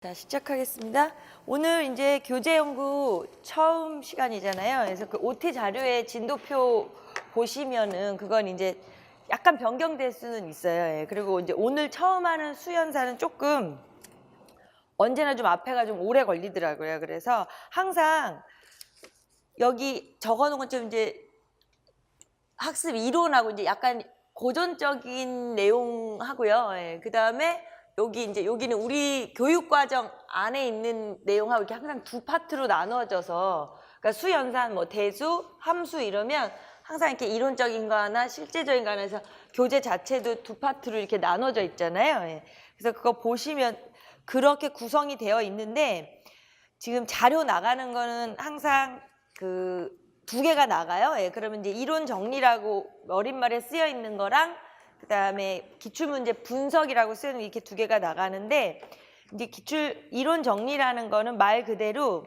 자, 시작하겠습니다. 오늘 이제 교재 연구 처음 시간이잖아요. 그래서 그 OT 자료의 진도표 보시면은 그건 이제 약간 변경될 수는 있어요. 예. 그리고 이제 오늘 처음 하는 수연사는 조금 언제나 좀 앞에가 좀 오래 걸리더라고요. 그래서 항상 여기 적어 놓은 것좀 이제 학습 이론하고 이제 약간 고전적인 내용 하고요. 예. 그 다음에 여기는 우리 교육과정 안에 있는 내용하고 이렇게 항상 두 파트로 나누어져서, 그러니까 수연산, 뭐 대수, 함수 이러면 항상 이렇게 이론적인 거 하나, 실제적인 거 하나 해서 교재 자체도 두 파트로 이렇게 나눠져 있잖아요. 예. 그래서 그거 보시면 그렇게 구성이 되어 있는데, 지금 자료 나가는 거는 항상 그 두 개가 나가요. 예, 그러면 이제 이론 정리라고 어린말에 쓰여 있는 거랑 그다음에 기출문제 분석이라고 쓰여있는 이렇게 두 개가 나가는데, 이제 이론 정리라는 거는 말 그대로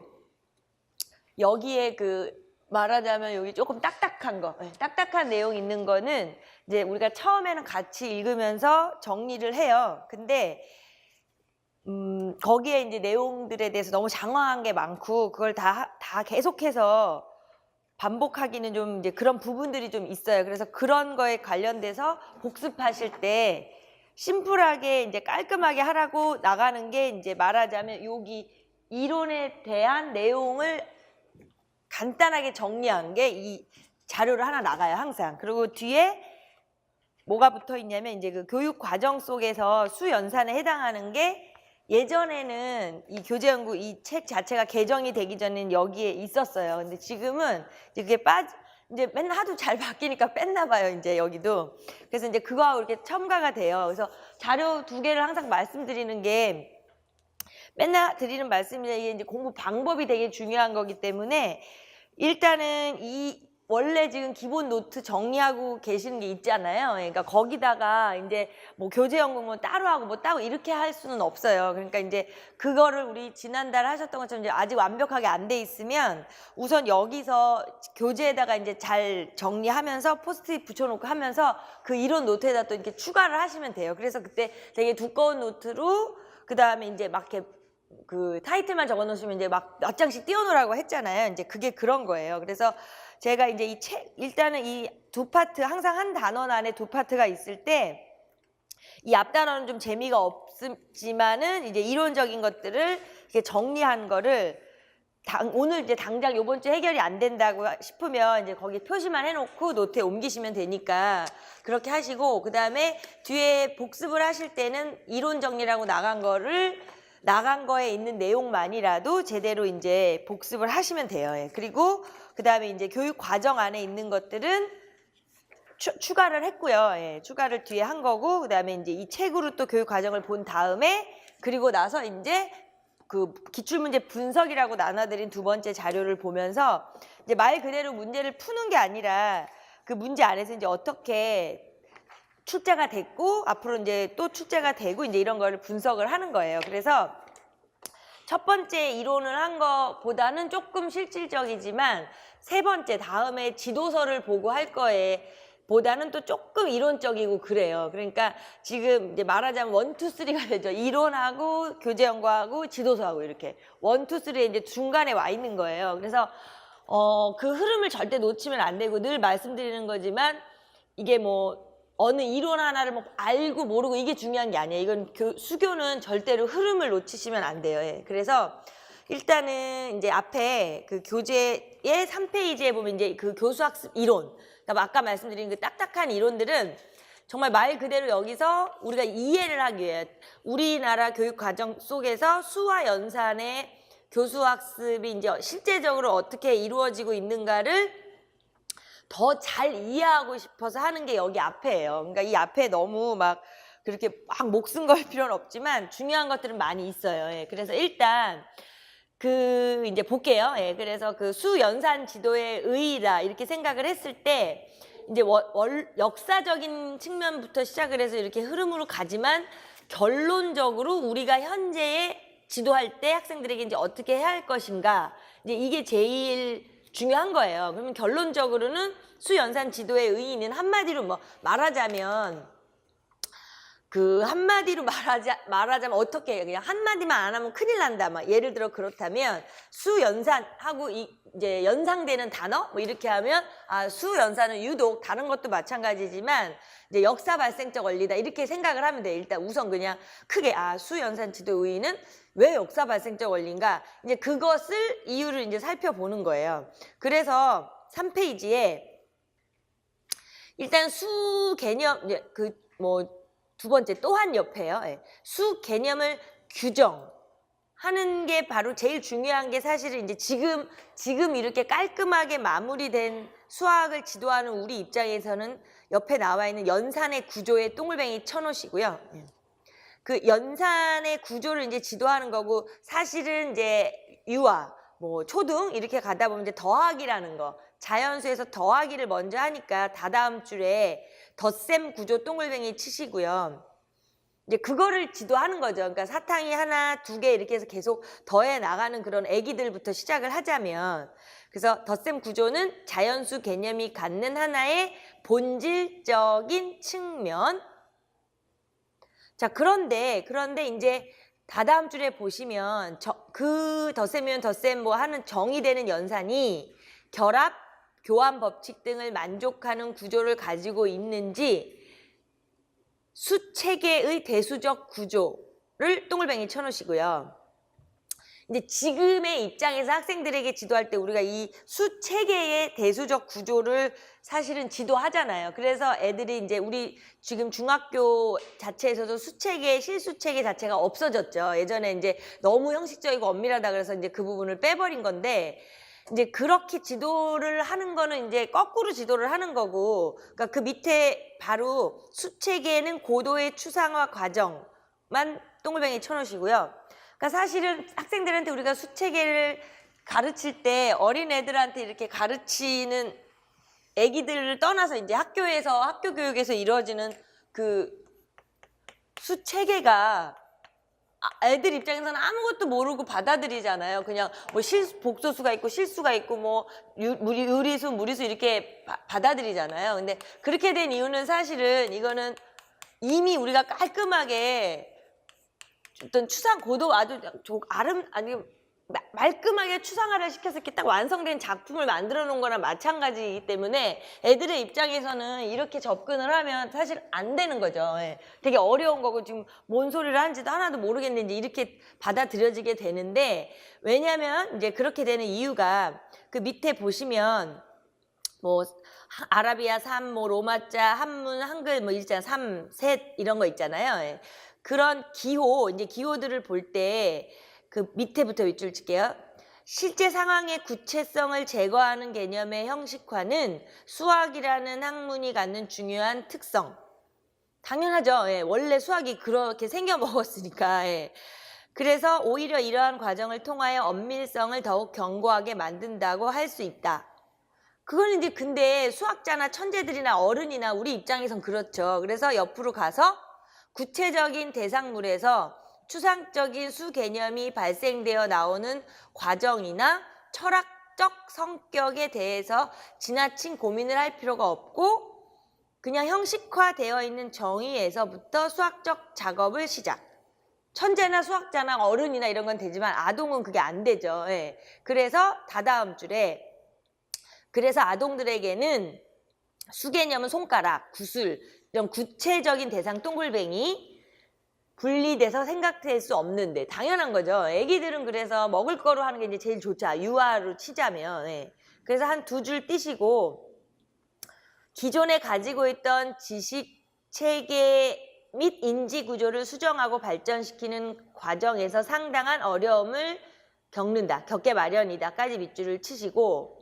여기에 그 말하자면 여기 조금 딱딱한 거, 딱딱한 내용 있는 거는 이제 우리가 처음에는 같이 읽으면서 정리를 해요. 근데 거기에 이제 내용들에 대해서 너무 장황한 게 많고 그걸 다 계속해서 반복하기는 좀 이제 그런 부분들이 좀 있어요. 그래서 그런 거에 관련돼서 복습하실 때 심플하게 이제 깔끔하게 하라고 나가는 게, 이제 말하자면 여기 이론에 대한 내용을 간단하게 정리한 게 이 자료를 하나 나가요, 항상. 그리고 뒤에 뭐가 붙어 있냐면 이제 그 교육 과정 속에서 수연산에 해당하는 게, 예전에는 이 교재연구 이 책 자체가 개정이 되기 전에는 여기에 있었어요. 근데 지금은 이제 그게 이제 맨날 하도 잘 바뀌니까 뺐나 봐요, 이제 여기도. 그래서 이제 그거하고 이렇게 첨가가 돼요. 그래서 자료 두 개를 항상 말씀드리는 게, 맨날 드리는 말씀이 이게 이제 공부 방법이 되게 중요한 거기 때문에, 일단은 이 원래 지금 기본 노트 정리하고 계시는 게 있잖아요. 그러니까 거기다가 이제 뭐 교재 연구 뭐 따로 하고 뭐 따로 이렇게 할 수는 없어요. 그러니까 이제 그거를 우리 지난달 하셨던 것처럼 이제 아직 완벽하게 안 돼 있으면 우선 여기서 교재에다가 이제 잘 정리하면서 포스트잇 붙여놓고 하면서 그 이론 노트에다 또 이렇게 추가를 하시면 돼요. 그래서 그때 되게 두꺼운 노트로 그 다음에 이제 막 이렇게 그 타이틀만 적어 놓으시면 이제 막 몇 장씩 띄워놓으라고 했잖아요. 이제 그게 그런 거예요. 그래서 제가 이제 이 책, 일단은 이 두 파트, 항상 한 단원 안에 두 파트가 있을 때, 이 앞 단원은 좀 재미가 없지만은 이제 이론적인 것들을 이렇게 정리한 거를 오늘 이제 당장 요번 주 해결이 안 된다고 싶으면 이제 거기 표시만 해놓고 노트에 옮기시면 되니까 그렇게 하시고, 그 다음에 뒤에 복습을 하실 때는 이론 정리라고 나간 거에 있는 내용만이라도 제대로 이제 복습을 하시면 돼요. 예. 그리고 그 다음에 이제 교육 과정 안에 있는 것들은 추가를 했고요. 예. 추가를 뒤에 한 거고, 그 다음에 이제 이 책으로 또 교육 과정을 본 다음에, 그리고 나서 이제 그 기출문제 분석이라고 나눠드린 두 번째 자료를 보면서 이제 말 그대로 문제를 푸는 게 아니라 그 문제 안에서 이제 어떻게 출제가 됐고 앞으로 이제 또 출제가 되고 이제 이런 거를 분석을 하는 거예요. 그래서 첫 번째 이론을 한 거보다는 조금 실질적이지만 세 번째 다음에 지도서를 보고 할 거에 보다는 또 조금 이론적이고 그래요. 그러니까 지금 이제 말하자면 1, 2, 3가 되죠. 이론하고 교재 연구하고 지도서하고 이렇게 1, 2, 3에 이제 중간에 와 있는 거예요. 그래서 그 흐름을 절대 놓치면 안 되고, 늘 말씀드리는 거지만 이게 뭐 어느 이론 하나를 뭐 알고 모르고 이게 중요한 게 아니에요. 이건 수교는 절대로 흐름을 놓치시면 안 돼요. 예. 그래서 일단은 이제 앞에 그 교재의 3페이지에 보면 이제 그 교수학습 이론, 그러니까 아까 말씀드린 그 딱딱한 이론들은 정말 말 그대로 여기서 우리가 이해를 하기 위해 우리나라 교육 과정 속에서 수와 연산의 교수학습이 이제 실제적으로 어떻게 이루어지고 있는가를 더 잘 이해하고 싶어서 하는 게 여기 앞에예요. 그러니까 이 앞에 너무 막 그렇게 막 목숨 걸 필요는 없지만 중요한 것들은 많이 있어요. 예. 그래서 일단 그 이제 볼게요. 예. 그래서 그 수연산 지도의 의의라 이렇게 생각을 했을 때 이제 역사적인 측면부터 시작을 해서 이렇게 흐름으로 가지만, 결론적으로 우리가 현재에 지도할 때 학생들에게 이제 어떻게 해야 할 것인가, 이제 이게 제일 중요한 거예요. 그러면 결론적으로는 수연산 지도의 의의는 한마디로 뭐 말하자면 그 한마디로 말하자면 어떻게 해요? 그냥 한마디만 안 하면 큰일 난다. 막 예를 들어 그렇다면 수연산하고 이제 연상되는 단어 뭐 이렇게 하면 수연산은 유독 다른 것도 마찬가지지만 이제 역사 발생적 원리다 이렇게 생각을 하면 돼. 일단 우선 그냥 크게 수연산 지도 의의는 왜 역사 발생적 원리인가? 이제 그것을 이유를 이제 살펴보는 거예요. 그래서 3페이지에 일단 수 개념 두 번째 또한 옆에요. 수 개념을 규정하는 게 바로 제일 중요한 게 사실은 이제 지금 이렇게 깔끔하게 마무리된 수학을 지도하는 우리 입장에서는 옆에 나와 있는 연산의 구조에 동글뱅이 쳐놓으시고요. 그 연산의 구조를 이제 지도하는 거고 사실은 이제 유아, 초등 이렇게 가다 보면 이제 더하기라는 거 자연수에서 더하기를 먼저 하니까 다다음 줄에 덧셈 구조 동글뱅이 치시고요. 이제 그거를 지도하는 거죠. 그러니까 사탕이 하나, 두 개 이렇게 해서 계속 더해 나가는 그런 애기들부터 시작을 하자면 그래서 덧셈 구조는 자연수 개념이 갖는 하나의 본질적인 측면. 자, 그런데 이제 다다음 줄에 보시면 그 덧셈이면 덧셈 하는 정의되는 연산이 결합, 교환 법칙 등을 만족하는 구조를 가지고 있는지 수체계의 대수적 구조를 동글뱅이 쳐놓으시고요. 이제 지금의 입장에서 학생들에게 지도할 때 우리가 이 수체계의 대수적 구조를 사실은 지도하잖아요. 그래서 애들이 이제 우리 지금 중학교 자체에서도 수체계, 실수체계 자체가 없어졌죠. 예전에 이제 너무 형식적이고 엄밀하다 그래서 이제 그 부분을 빼버린 건데 이제 그렇게 지도를 하는 거는 이제 거꾸로 지도를 하는 거고, 그러니까 그 밑에 바로 수체계는 고도의 추상화 과정만 동글뱅이 쳐놓으시고요. 그러니까 사실은 학생들한테 우리가 수체계를 가르칠 때 어린 애들한테 이렇게 가르치는 애기들을 떠나서 이제 학교 교육에서 이루어지는 그 수체계가 애들 입장에서는 아무것도 모르고 받아들이잖아요. 그냥 복소수가 있고 실수가 있고 유리수, 무리수 이렇게 받아들이잖아요. 근데 그렇게 된 이유는 사실은 이거는 이미 우리가 깔끔하게 어떤 추상 고도 아주 말끔하게 추상화를 시켜서 이렇게 딱 완성된 작품을 만들어 놓은 거랑 마찬가지이기 때문에 애들의 입장에서는 이렇게 접근을 하면 사실 안 되는 거죠. 되게 어려운 거고 지금 뭔 소리를 하는지도 하나도 모르겠는데 이렇게 받아들여지게 되는데 왜냐하면 이제 그렇게 되는 이유가 그 밑에 보시면 아라비아 3, 로마자, 한문, 한글 일자 3, 셋 이런 거 있잖아요. 그런 기호들을 볼 때 그 밑에부터 윗줄 칠게요. 실제 상황의 구체성을 제거하는 개념의 형식화는 수학이라는 학문이 갖는 중요한 특성. 당연하죠. 원래 수학이 그렇게 생겨 먹었으니까. 그래서 오히려 이러한 과정을 통하여 엄밀성을 더욱 견고하게 만든다고 할 수 있다. 그건 이제 근데 수학자나 천재들이나 어른이나 우리 입장에선 그렇죠. 그래서 옆으로 가서 구체적인 대상물에서 추상적인 수 개념이 발생되어 나오는 과정이나 철학적 성격에 대해서 지나친 고민을 할 필요가 없고 그냥 형식화되어 있는 정의에서부터 수학적 작업을 시작. 천재나 수학자나 어른이나 이런 건 되지만 아동은 그게 안 되죠. 그래서 다다음 줄에 그래서 아동들에게는 수 개념은 손가락, 구슬 이런 구체적인 대상 동글뱅이 분리돼서 생각될 수 없는데 당연한 거죠. 애기들은 그래서 먹을 거로 하는 게 이제 제일 좋죠. 유아로 치자면. 그래서 한 두 줄 띄시고 기존에 가지고 있던 지식 체계 및 인지 구조를 수정하고 발전시키는 과정에서 상당한 어려움을 겪게 마련이다까지 밑줄을 치시고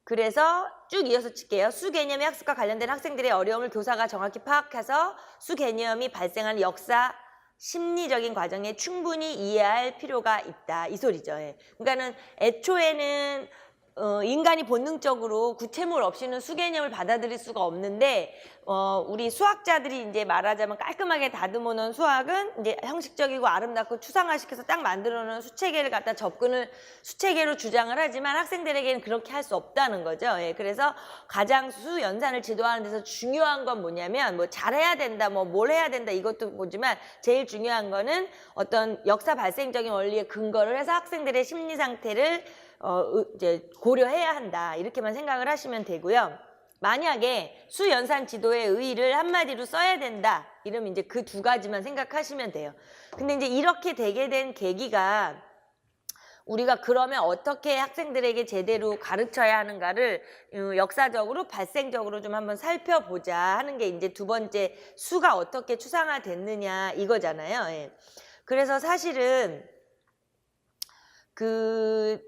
그래서 쭉 이어서 칠게요. 수 개념의 학습과 관련된 학생들의 어려움을 교사가 정확히 파악해서 수 개념이 발생하는 역사, 심리적인 과정에 충분히 이해할 필요가 있다. 이 소리죠. 그러니까는 애초에는 인간이 본능적으로 구체물 없이는 수 개념을 받아들일 수가 없는데 우리 수학자들이 이제 말하자면 깔끔하게 다듬어 놓은 수학은 이제 형식적이고 아름답고 추상화시켜서 딱 만들어 놓은 수체계를 갖다 접근을 수체계로 주장을 하지만 학생들에게는 그렇게 할 수 없다는 거죠. 예, 그래서 가장 수 연산을 지도하는 데서 중요한 건 뭐냐면 뭐 잘해야 된다, 뭐 뭘 해야 된다 이것도 보지만 제일 중요한 거는 어떤 역사 발생적인 원리에 근거를 해서 학생들의 심리 상태를 이제 고려해야 한다 이렇게만 생각을 하시면 되고요. 만약에 수연산 지도의 의의를 한마디로 써야 된다 이러면 이제 그 두 가지만 생각하시면 돼요. 근데 이제 이렇게 되게 된 계기가 우리가 그러면 어떻게 학생들에게 제대로 가르쳐야 하는가를 역사적으로 발생적으로 좀 한번 살펴보자 하는 게 이제 두 번째 수가 어떻게 추상화됐느냐 이거잖아요. 예. 그래서 사실은 그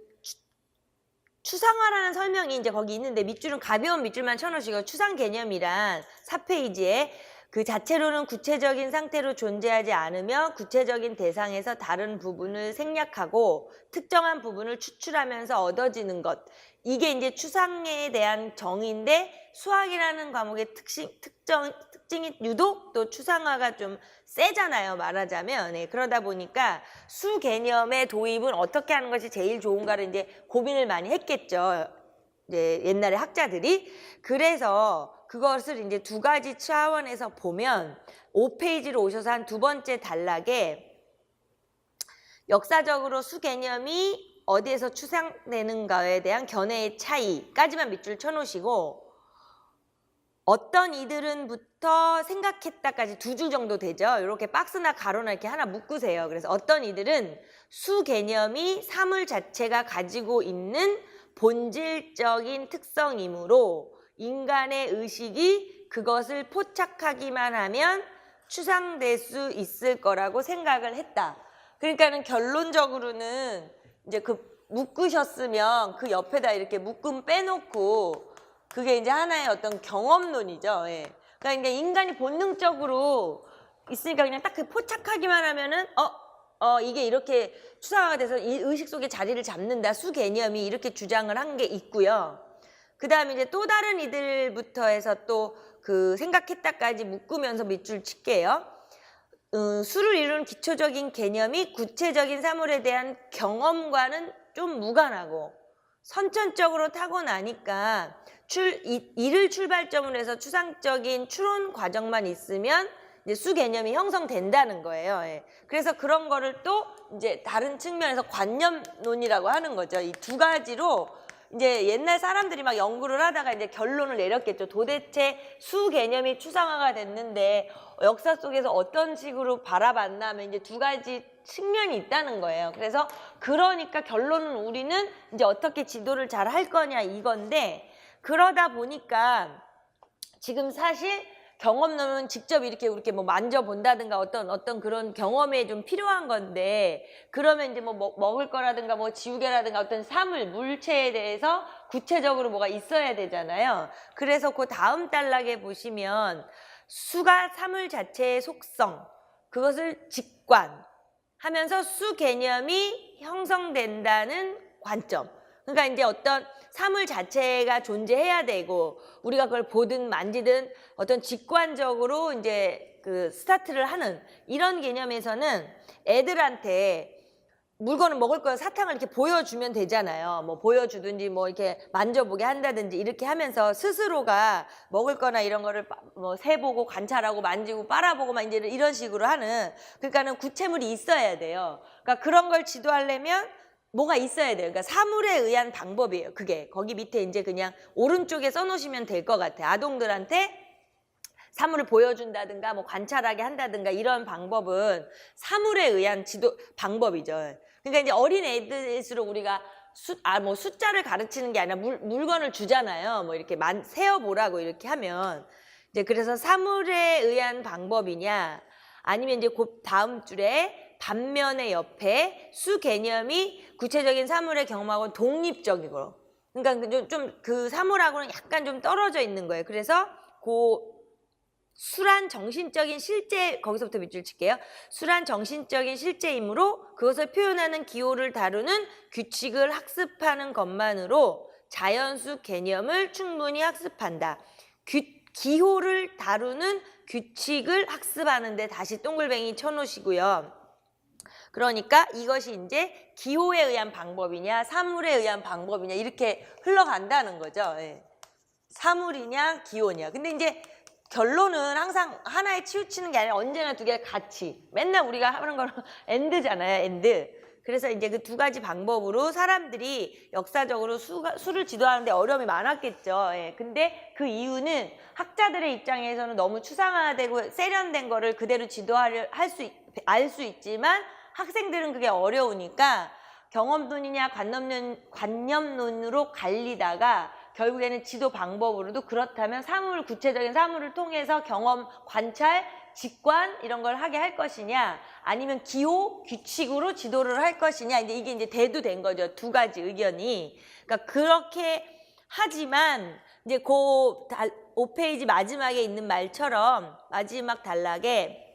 추상화라는 설명이 이제 거기 있는데 밑줄은 가벼운 밑줄만 쳐놓으시고 추상 개념이란 4페이지에 그 자체로는 구체적인 상태로 존재하지 않으며 구체적인 대상에서 다른 부분을 생략하고 특정한 부분을 추출하면서 얻어지는 것. 이게 이제 추상에 대한 정의인데 수학이라는 과목의 특징이 유독 또 추상화가 좀 세잖아요. 말하자면. 네, 그러다 보니까 수 개념의 도입은 어떻게 하는 것이 제일 좋은가를 이제 고민을 많이 했겠죠. 이제 옛날에 학자들이. 그래서 그것을 이제 두 가지 차원에서 보면 5페이지로 오셔서 한 두 번째 단락에 역사적으로 수 개념이 어디에서 추상되는가에 대한 견해의 차이까지만 밑줄 쳐놓으시고 어떤 이들은부터 생각했다까지 두 줄 정도 되죠. 이렇게 박스나 가로나 이렇게 하나 묶으세요. 그래서 어떤 이들은 수 개념이 사물 자체가 가지고 있는 본질적인 특성이므로 인간의 의식이 그것을 포착하기만 하면 추상될 수 있을 거라고 생각을 했다. 그러니까는 결론적으로는 이제 그 묶으셨으면 그 옆에다 이렇게 묶음 빼놓고 그게 이제 하나의 어떤 경험론이죠. 예. 그러니까 인간이 본능적으로 있으니까 그냥 딱 그 포착하기만 하면은 이게 이렇게 추상화가 돼서 이 의식 속에 자리를 잡는다. 수 개념이 이렇게 주장을 한 게 있고요. 그 다음에 이제 또 다른 이들부터 해서 또 그 생각했다까지 묶으면서 밑줄 칠게요. 수를 이루는 기초적인 개념이 구체적인 사물에 대한 경험과는 좀 무관하고 선천적으로 타고나니까 이를 출발점으로 해서 추상적인 추론 과정만 있으면 이제 수 개념이 형성된다는 거예요. 예. 그래서 그런 거를 또 이제 다른 측면에서 관념론이라고 하는 거죠. 이 두 가지로 이제 옛날 사람들이 막 연구를 하다가 이제 결론을 내렸겠죠. 도대체 수 개념이 추상화가 됐는데 역사 속에서 어떤 식으로 바라봤나 하면 이제 두 가지 측면이 있다는 거예요. 그래서 그러니까 결론은 우리는 이제 어떻게 지도를 잘 할 거냐 이건데 그러다 보니까 지금 사실 경험론은 직접 이렇게 뭐 만져본다든가 어떤 그런 경험에 좀 필요한 건데 그러면 이제 뭐 먹을 거라든가 뭐 지우개라든가 어떤 사물, 물체에 대해서 구체적으로 뭐가 있어야 되잖아요. 그래서 그 다음 단락에 보시면 수가 사물 자체의 속성, 그것을 직관하면서 수 개념이 형성된다는 관점. 그러니까 이제 어떤 사물 자체가 존재해야 되고 우리가 그걸 보든 만지든 어떤 직관적으로 이제 그 스타트를 하는 이런 개념에서는 애들한테 물건을 먹을 거 사탕을 이렇게 보여주면 되잖아요. 뭐 보여주든지 뭐 이렇게 만져보게 한다든지 이렇게 하면서 스스로가 먹을 거나 이런 거를 뭐 세보고 관찰하고 만지고 빨아보고 막 이제 이런 식으로 하는 그러니까는 구체물이 있어야 돼요. 그러니까 그런 걸 지도하려면 뭐가 있어야 돼요. 그러니까 사물에 의한 방법이에요. 그게 거기 밑에 이제 그냥 오른쪽에 써놓으시면 될 것 같아요. 아동들한테 사물을 보여준다든가 뭐 관찰하게 한다든가 이런 방법은 사물에 의한 지도 방법이죠. 그러니까 이제 어린 애들일수록 우리가 뭐 숫자를 가르치는 게 아니라 물건을 주잖아요. 뭐 이렇게 세어보라고 이렇게 하면 이제 그래서 사물에 의한 방법이냐 아니면 이제 그 다음 줄에 반면에 옆에 수 개념이 구체적인 사물의 경험하고 독립적이고 그러니까 좀 그 사물하고는 약간 좀 떨어져 있는 거예요. 그래서 그 수란 정신적인 실제 거기서부터 밑줄 칠게요. 수란 정신적인 실제이므로 그것을 표현하는 기호를 다루는 규칙을 학습하는 것만으로 자연수 개념을 충분히 학습한다. 기호를 다루는 규칙을 학습하는데 다시 동글뱅이 쳐놓으시고요. 그러니까 이것이 이제 기호에 의한 방법이냐 사물에 의한 방법이냐 이렇게 흘러간다는 거죠. 예. 사물이냐 기호냐. 근데 이제 결론은 항상 하나에 치우치는 게 아니라 언제나 두 개가 같이. 맨날 우리가 하는 거는 엔드잖아요. 엔드. 그래서 이제 그 두 가지 방법으로 사람들이 역사적으로 수를 지도하는데 어려움이 많았겠죠. 예. 근데 그 이유는 학자들의 입장에서는 너무 추상화되고 세련된 거를 그대로 지도를 알 수 있지만 학생들은 그게 어려우니까 경험론이냐 관념론으로 갈리다가 결국에는 지도 방법으로도 그렇다면 구체적인 사물을 통해서 경험, 관찰, 직관 이런 걸 하게 할 것이냐 아니면 기호, 규칙으로 지도를 할 것이냐 이게 이제 대두된 거죠. 두 가지 의견이. 그러니까 그렇게 하지만 이제 그 5페이지 마지막에 있는 말처럼 마지막 단락에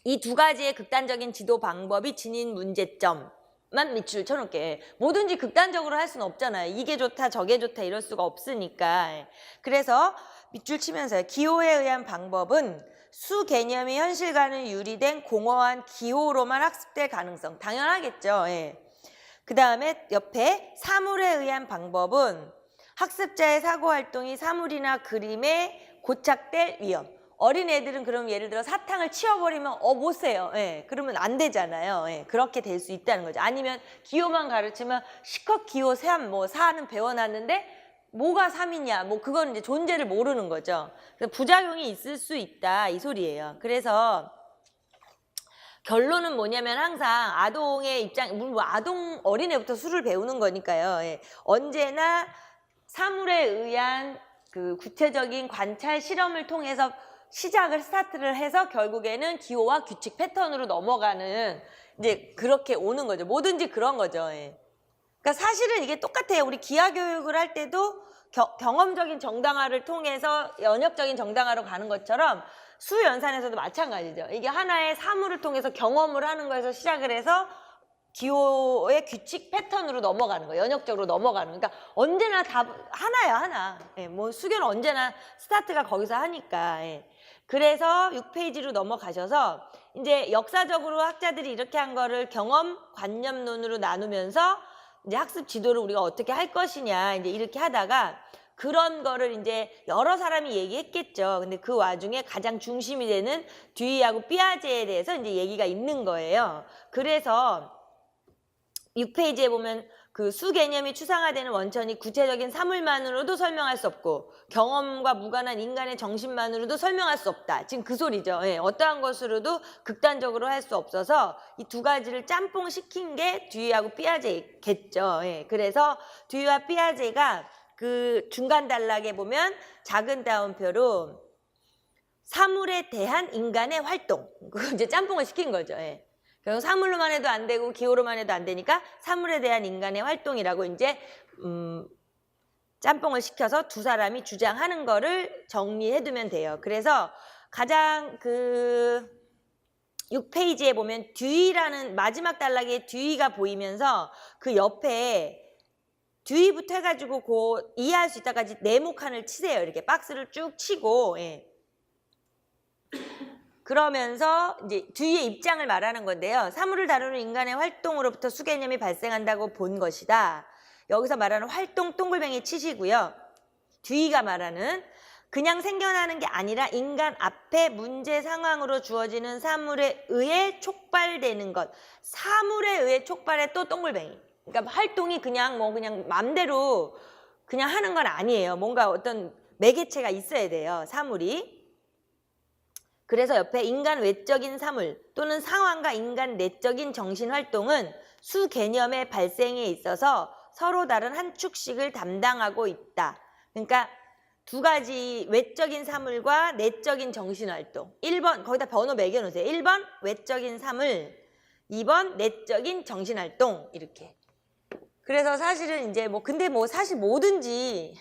이 두 가지의 극단적인 지도 방법이 지닌 문제점만 밑줄 쳐놓게. 뭐든지 극단적으로 할 수는 없잖아요. 이게 좋다 저게 좋다 이럴 수가 없으니까. 그래서 밑줄 치면서요. 기호에 의한 방법은 수 개념이 현실과는 유리된 공허한 기호로만 학습될 가능성. 당연하겠죠. 예. 그 다음에 옆에 사물에 의한 방법은 학습자의 사고활동이 사물이나 그림에 고착될 위험. 어린애들은 그럼 예를 들어 사탕을 치워버리면 못 세요. 예, 그러면 안 되잖아요. 예, 그렇게 될 수 있다는 거죠. 아니면 기호만 가르치면 시컷 기호 사는 배워놨는데 뭐가 3이냐 그건 이제 존재를 모르는 거죠. 그래서 부작용이 있을 수 있다 이 소리예요. 그래서 결론은 뭐냐면 항상 아동의 물론 아동 어린애부터 수를 배우는 거니까요. 예, 언제나 사물에 의한 그 구체적인 관찰 실험을 통해서 스타트를 해서 결국에는 기호와 규칙 패턴으로 넘어가는 이제 그렇게 오는 거죠. 뭐든지 그런 거죠. 예. 그러니까 사실은 이게 똑같아요. 우리 기하 교육을 할 때도 경험적인 정당화를 통해서 연역적인 정당화로 가는 것처럼 수 연산에서도 마찬가지죠. 이게 하나의 사물을 통해서 경험을 하는 거에서 시작을 해서 기호의 규칙 패턴으로 넘어가는 거예요. 연역적으로 넘어가는 거예요. 그러니까 언제나 다 하나야 하나. 예, 수교는 언제나 스타트가 거기서 하니까. 예. 그래서 6페이지로 넘어가셔서 이제 역사적으로 학자들이 이렇게 한 거를 경험, 관념론으로 나누면서 이제 학습 지도를 우리가 어떻게 할 것이냐 이제 이렇게 하다가 그런 거를 이제 여러 사람이 얘기했겠죠. 근데 그 와중에 가장 중심이 되는 듀이하고 삐아제에 대해서 이제 얘기가 있는 거예요. 그래서 6페이지에 보면 그 수 개념이 추상화되는 원천이 구체적인 사물만으로도 설명할 수 없고 경험과 무관한 인간의 정신만으로도 설명할 수 없다. 지금 그 소리죠. 예, 어떠한 것으로도 극단적으로 할 수 없어서 이 두 가지를 짬뽕 시킨 게 듀이하고 삐아제겠죠. 예, 그래서 듀이와 삐아제가 그 중간 단락에 보면 작은 따옴표로 사물에 대한 인간의 활동. 그거 이제 짬뽕을 시킨 거죠. 예. 결국 사물로만 해도 안 되고 기호로만 해도 안 되니까 사물에 대한 인간의 활동이라고 이제 짬뽕을 시켜서 두 사람이 주장하는 거를 정리해두면 돼요. 그래서 가장 그 6페이지에 보면 듀이라는 마지막 단락에 듀이가 보이면서 그 옆에 듀이부터 해가지고 이해할 수 있다까지 네모칸을 치세요. 이렇게 박스를 쭉 치고. 예. 그러면서 이제 듀이의 입장을 말하는 건데요. 사물을 다루는 인간의 활동으로부터 수개념이 발생한다고 본 것이다. 여기서 말하는 활동 동글뱅이 치시고요. 듀이가 말하는 그냥 생겨나는 게 아니라 인간 앞에 문제 상황으로 주어지는 사물에 의해 촉발되는 것. 사물에 의해 촉발해 또 동글뱅이. 그러니까 활동이 그냥 맘대로 그냥 하는 건 아니에요. 뭔가 어떤 매개체가 있어야 돼요. 사물이. 그래서 옆에 인간 외적인 사물 또는 상황과 인간 내적인 정신활동은 수 개념의 발생에 있어서 서로 다른 한 축씩을 담당하고 있다. 그러니까 두 가지 외적인 사물과 내적인 정신활동. 1번 거기다 번호 매겨놓으세요. 1번 외적인 사물, 2번 내적인 정신활동 이렇게. 그래서 사실은 이제 근데 사실 뭐든지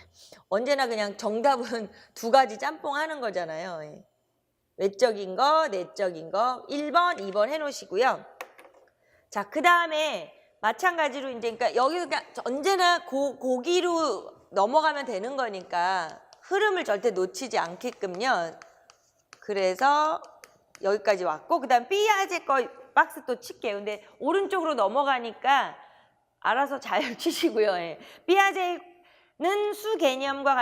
언제나 그냥 정답은 두 가지 짬뽕 하는 거잖아요. 예. 외적인 거, 내적인 거 1번, 2번 해놓으시고요. 자, 그 다음에 마찬가지로 이제 그러니까 여기 그냥 언제나 고기로 넘어가면 되는 거니까 흐름을 절대 놓치지 않게끔요. 그래서 여기까지 왔고, 그 다음 삐아제 거 박스 또 칠게요. 근데 오른쪽으로 넘어가니까 알아서 잘 치시고요. 예. 삐아제는 수 개념과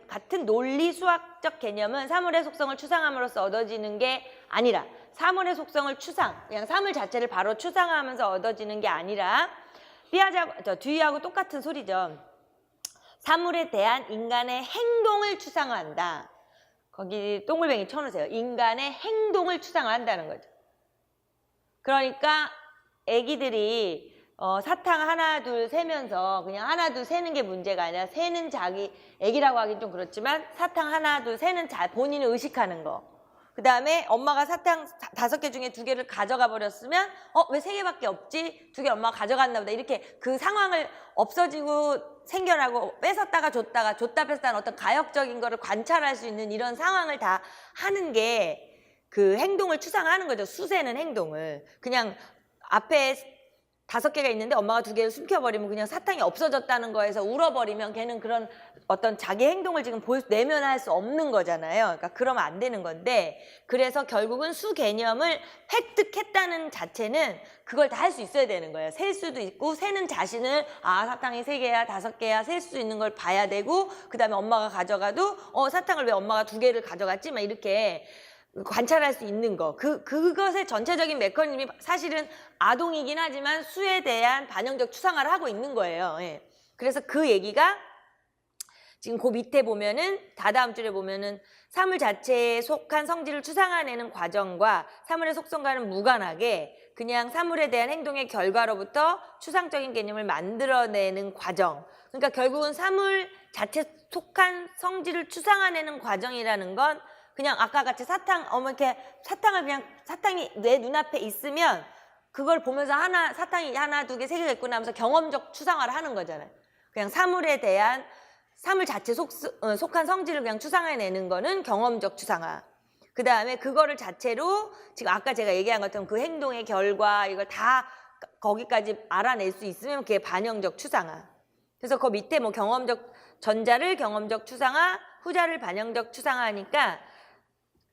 같은 논리 수학적 개념은 사물의 속성을 추상함으로써 얻어지는 게 아니라, 사물의 속성을 그냥 사물 자체를 바로 추상하면서 얻어지는 게 아니라, 삐아제하고 뒤하고 똑같은 소리죠. 사물에 대한 인간의 행동을 추상화한다. 거기 동글뱅이 쳐놓으세요. 인간의 행동을 추상화한다는 거죠. 그러니까 애기들이 사탕 하나 둘 세면서 그냥 하나 둘 세는 게 문제가 아니라, 세는 자기, 애기라고 하긴 좀 그렇지만 사탕 하나 둘 세는 본인을 의식하는 거. 그 다음에 엄마가 사탕 5개 중에 2개를 가져가 버렸으면 왜 3개밖에 없지? 2개 엄마가 가져갔나 보다. 이렇게 그 상황을 없어지고 생겨나고 뺏었다가 줬다 뺐다는 어떤 가역적인 거를 관찰할 수 있는 이런 상황을 다 하는 게 그 행동을 추상화하는 거죠. 수세는 행동을. 그냥 앞에 5개가 있는데 엄마가 2개를 숨겨버리면 그냥 사탕이 없어졌다는 거에서 울어버리면 걔는 그런 어떤 자기 행동을 지금 내면할 수 없는 거잖아요. 그러니까 그러면 안 되는 건데, 그래서 결국은 수 개념을 획득했다는 자체는 그걸 다 할 수 있어야 되는 거예요. 셀 수도 있고, 세는 자신을 사탕이 3개야 5개야 셀 수 있는 걸 봐야 되고, 그 다음에 엄마가 가져가도 사탕을 왜 엄마가 2개를 가져갔지? 막 이렇게 관찰할 수 있는 거. 그것의 전체적인 메커니즘이 사실은 아동이긴 하지만 수에 대한 반영적 추상화를 하고 있는 거예요. 예. 그래서 그 얘기가 지금 그 밑에 보면은, 다다음 줄에 보면은 사물 자체에 속한 성질을 추상화내는 과정과 사물의 속성과는 무관하게 그냥 사물에 대한 행동의 결과로부터 추상적인 개념을 만들어내는 과정. 그러니까 결국은 사물 자체에 속한 성질을 추상화내는 과정이라는 건 그냥 아까 같이 이렇게 사탕이 내 눈앞에 있으면 그걸 보면서 사탕이 하나, 2개, 3개가 있구나 하면서 경험적 추상화를 하는 거잖아요. 그냥 사물에 대한, 사물 자체에 속한 성질을 그냥 추상화해내는 거는 경험적 추상화. 그 다음에 그거를 자체로 지금 아까 제가 얘기한 것처럼 그 행동의 결과 이걸 다 거기까지 알아낼 수 있으면 그게 반영적 추상화. 그래서 그 밑에 뭐 전자를 경험적 추상화, 후자를 반영적 추상화하니까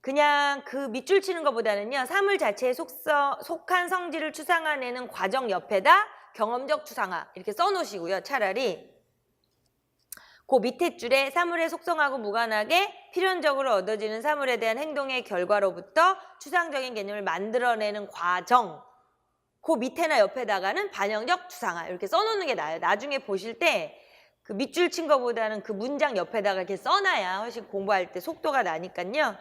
그냥 그 밑줄 치는 것보다는요, 사물 자체에 속한 성질을 추상화내는 과정 옆에다 경험적 추상화 이렇게 써놓으시고요. 차라리 그 밑에 줄에 사물의 속성하고 무관하게 필연적으로 얻어지는 사물에 대한 행동의 결과로부터 추상적인 개념을 만들어내는 과정, 그 밑에나 옆에다가는 반영적 추상화 이렇게 써놓는 게 나아요. 나중에 보실 때 그 밑줄 친 것보다는 그 문장 옆에다가 이렇게 써놔야 훨씬 공부할 때 속도가 나니까요.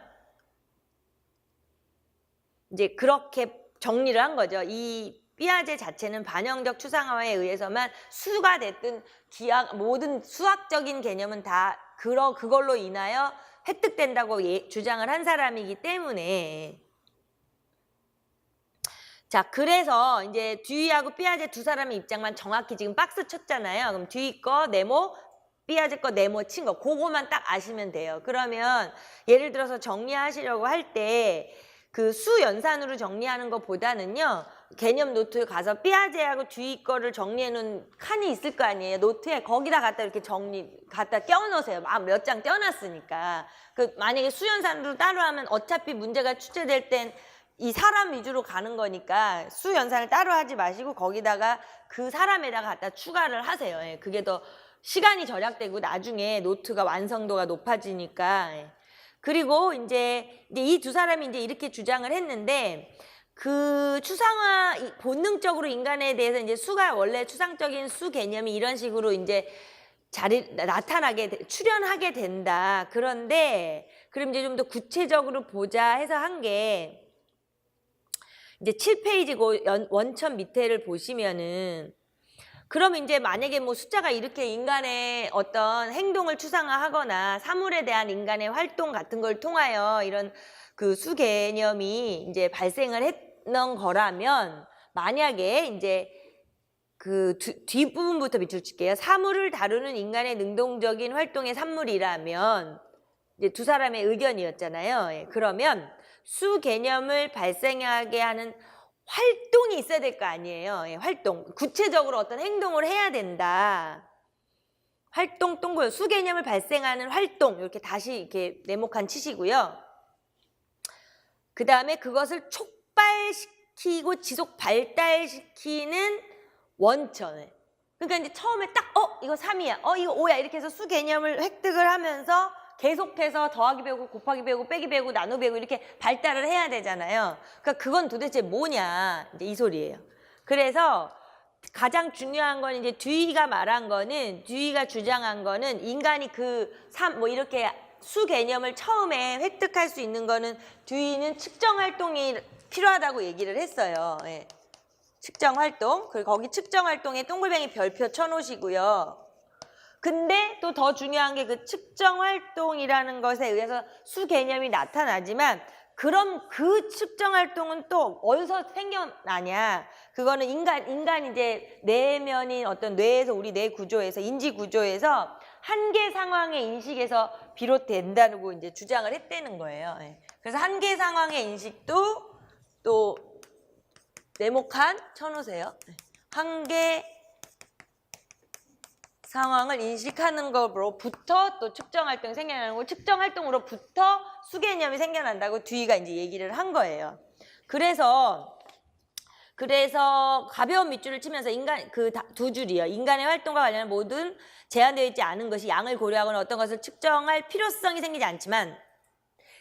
이제 그렇게 정리를 한 거죠. 이 삐아제 자체는 반영적 추상화에 의해서만 수가 됐든 모든 수학적인 개념은 다 그걸로 인하여 획득된다고 주장을 한 사람이기 때문에, 자, 그래서 이제 듀이하고 삐아제 두 사람의 입장만 정확히 지금 박스 쳤잖아요. 그럼 듀이 거 네모, 삐아제 거 네모 친 거, 그거만 딱 아시면 돼요. 그러면 예를 들어서 정리하시려고 할 때 그 수 연산으로 정리하는 것보다는요, 개념 노트에 가서 삐아제하고 듀이 거를 정리해 놓은 칸이 있을 거 아니에요. 노트에 거기다 갖다 이렇게 갖다 껴놓으세요. 몇 장 떼어놨으니까. 만약에 수 연산으로 따로 하면 어차피 문제가 출제될 땐 이 사람 위주로 가는 거니까 수 연산을 따로 하지 마시고 거기다가 그 사람에다가 갖다 추가를 하세요. 예, 그게 더 시간이 절약되고 나중에 노트가 완성도가 높아지니까. 예. 그리고 이제 이 두 사람이 이제 이렇게 주장을 했는데, 그 추상화, 본능적으로 인간에 대해서 이제 수가 원래 추상적인 수 개념이 이런 식으로 이제 출현하게 된다. 그런데 그럼 이제 좀 더 구체적으로 보자 해서 한 게, 이제 7페이지 원천 밑에를 보시면은, 그럼 이제 만약에 뭐 숫자가 이렇게 인간의 어떤 행동을 추상화하거나 사물에 대한 인간의 활동 같은 걸 통하여 이런 그 수 개념이 이제 발생을 했는 거라면, 만약에 이제 그 뒷부분부터 밑줄 칠게요. 사물을 다루는 인간의 능동적인 활동의 산물이라면, 이제 두 사람의 의견이었잖아요. 예, 그러면 수 개념을 발생하게 하는 활동이 있어야 될 거 아니에요. 예, 활동. 구체적으로 어떤 행동을 해야 된다. 활동 동글 수 개념을 발생하는 활동 이렇게 다시 이렇게 네모칸 치시고요. 그 다음에 그것을 촉발시키고 지속 발달시키는 원천. 그러니까 이제 처음에 딱 이거 3이야, 이거 5야 이렇게 해서 수 개념을 획득을 하면서 계속해서 더하기 배우고 곱하기 배우고 빼기 배우고 나누기 배우고 이렇게 발달을 해야 되잖아요. 그러니까 그건 도대체 뭐냐 이제 이 소리예요. 그래서 가장 중요한 건 이제 듀이가 말한 거는 듀이가 주장한 거는 인간이 뭐 이렇게 수 개념을 처음에 획득할 수 있는 거는 듀이는 측정 활동이 필요하다고 얘기를 했어요. 예. 측정 활동. 그리고 거기 측정 활동에 동글뱅이 별표 쳐놓으시고요. 근데 또 더 중요한 게 그 측정 활동이라는 것에 의해서 수 개념이 나타나지만 그럼 그 측정 활동은 또 어디서 생겨나냐? 그거는 인간 이제 내면인 어떤 뇌에서 우리 뇌 구조에서 인지 구조에서 한계 상황의 인식에서 비롯된다고 이제 주장을 했다는 거예요. 그래서 한계 상황의 인식도 또 네모칸 쳐놓으세요. 한계 상황을 인식하는 것으로부터 또 측정 활동이 생겨나는 거고 측정 활동으로부터 수 개념이 생겨난다고 듀이가 이제 얘기를 한 거예요. 그래서 가벼운 밑줄을 치면서 인간 두 줄이요. 인간의 활동과 관련한 모든 제한되어 있지 않은 것이 양을 고려하거나 어떤 것을 측정할 필요성이 생기지 않지만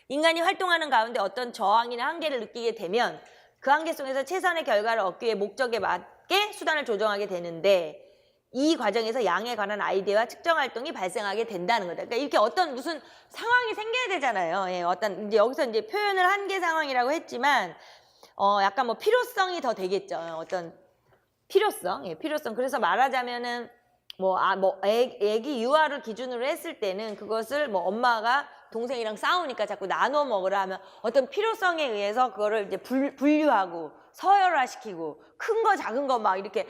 인간이 활동하는 가운데 어떤 저항이나 한계를 느끼게 되면 그 한계 속에서 최선의 결과를 얻기 위해 목적에 맞게 수단을 조정하게 되는데 이 과정에서 양에 관한 아이디어와 측정 활동이 발생하게 된다는 거다. 그러니까 이렇게 어떤 무슨 상황이 생겨야 되잖아요. 예, 어떤 이제 여기서 이제 표현을 한계 상황이라고 했지만 약간 뭐 필요성이 더 되겠죠. 어떤 필요성, 예, 필요성. 그래서 말하자면은 애기 유아를 기준으로 했을 때는 그것을 뭐 엄마가 동생이랑 싸우니까 자꾸 나눠 먹으라 하면 어떤 필요성에 의해서 그거를 이제 분류하고 서열화시키고 큰 거 작은 거 막 이렇게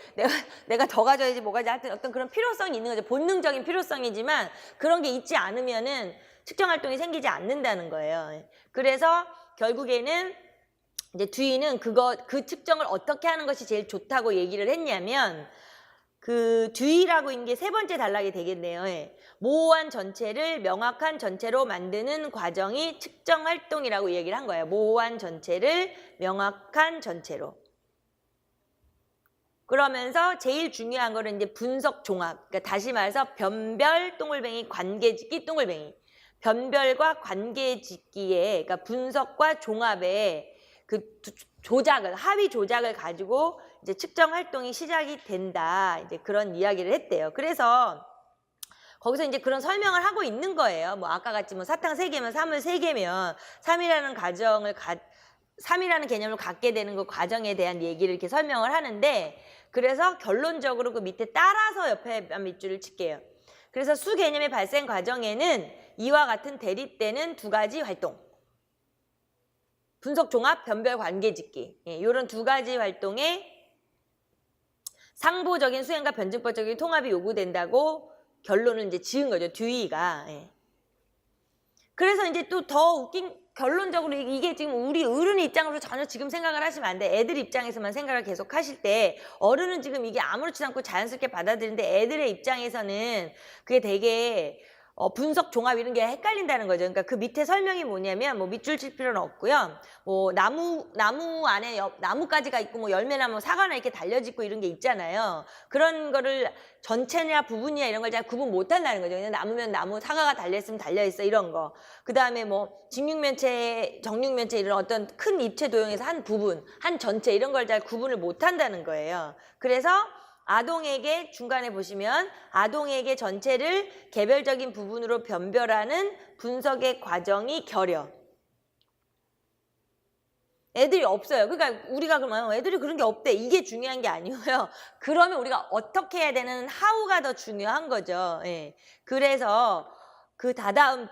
내가 더 가져야지 뭐가지 하여튼 어떤 그런 필요성이 있는 거죠. 본능적인 필요성이지만 그런 게 있지 않으면은 측정 활동이 생기지 않는다는 거예요. 그래서 결국에는 이제 듀이는 그 측정을 어떻게 하는 것이 제일 좋다고 얘기를 했냐면 그 듀이라고 있는 게 세 번째 단락이 되겠네요. 모호한 전체를 명확한 전체로 만드는 과정이 측정 활동이라고 얘기를 한 거예요. 모호한 전체를 명확한 전체로. 그러면서 제일 중요한 거는 이제 분석 종합. 그러니까 다시 말해서 변별 동글뱅이 관계짓기 동글뱅이. 변별과 관계짓기의 그러니까 분석과 종합의 그 조작을 하위 조작을 가지고 이제 측정 활동이 시작이 된다. 이제 그런 이야기를 했대요. 그래서 거기서 이제 그런 설명을 하고 있는 거예요. 뭐 아까 같이 뭐 사탕 3개면 사물 3개면 3이라는 개념을 갖게 되는 그 과정에 대한 얘기를 이렇게 설명을 하는데 그래서 결론적으로 그 밑에 따라서 옆에 밑줄을 칠게요. 그래서 수 개념의 발생 과정에는 이와 같은 대립되는 두 가지 활동. 분석 종합, 변별 관계짓기. 이런 두 가지 활동에 상보적인 수행과 변증법적인 통합이 요구된다고 결론을 이제 지은 거죠. 듀이가. 그래서 이제 또 더 웃긴 결론적으로 이게 지금 우리 어른 입장으로 전혀 지금 생각을 하시면 안 돼. 애들 입장에서만 생각을 계속 하실 때 어른은 지금 이게 아무렇지도 않고 자연스럽게 받아들이는데 애들의 입장에서는 그게 되게 분석 종합 이런 게 헷갈린다는 거죠. 그러니까 그 밑에 설명이 뭐냐면 뭐 밑줄 칠 필요는 없고요. 뭐 나무 안에 나뭇가지가 있고 뭐 열매나 뭐 사과나 이렇게 달려있고 이런 게 있잖아요. 그런 거를 전체냐 부분이냐 이런 걸 잘 구분 못 한다는 거죠. 그냥 나무면 나무, 사과가 달려있으면 달려있어 이런 거. 그 다음에 뭐 직육면체, 정육면체 이런 어떤 큰 입체 도형에서 한 부분, 한 전체 이런 걸 잘 구분을 못 한다는 거예요. 그래서 아동에게 중간에 보시면 아동에게 전체를 개별적인 부분으로 변별하는 분석의 과정이 결여. 애들이 없어요. 그러니까 우리가 그러면 애들이 그런 게 없대. 이게 중요한 게 아니고요. 그러면 우리가 어떻게 해야 되는 하우가 더 중요한 거죠. 그래서 그 다음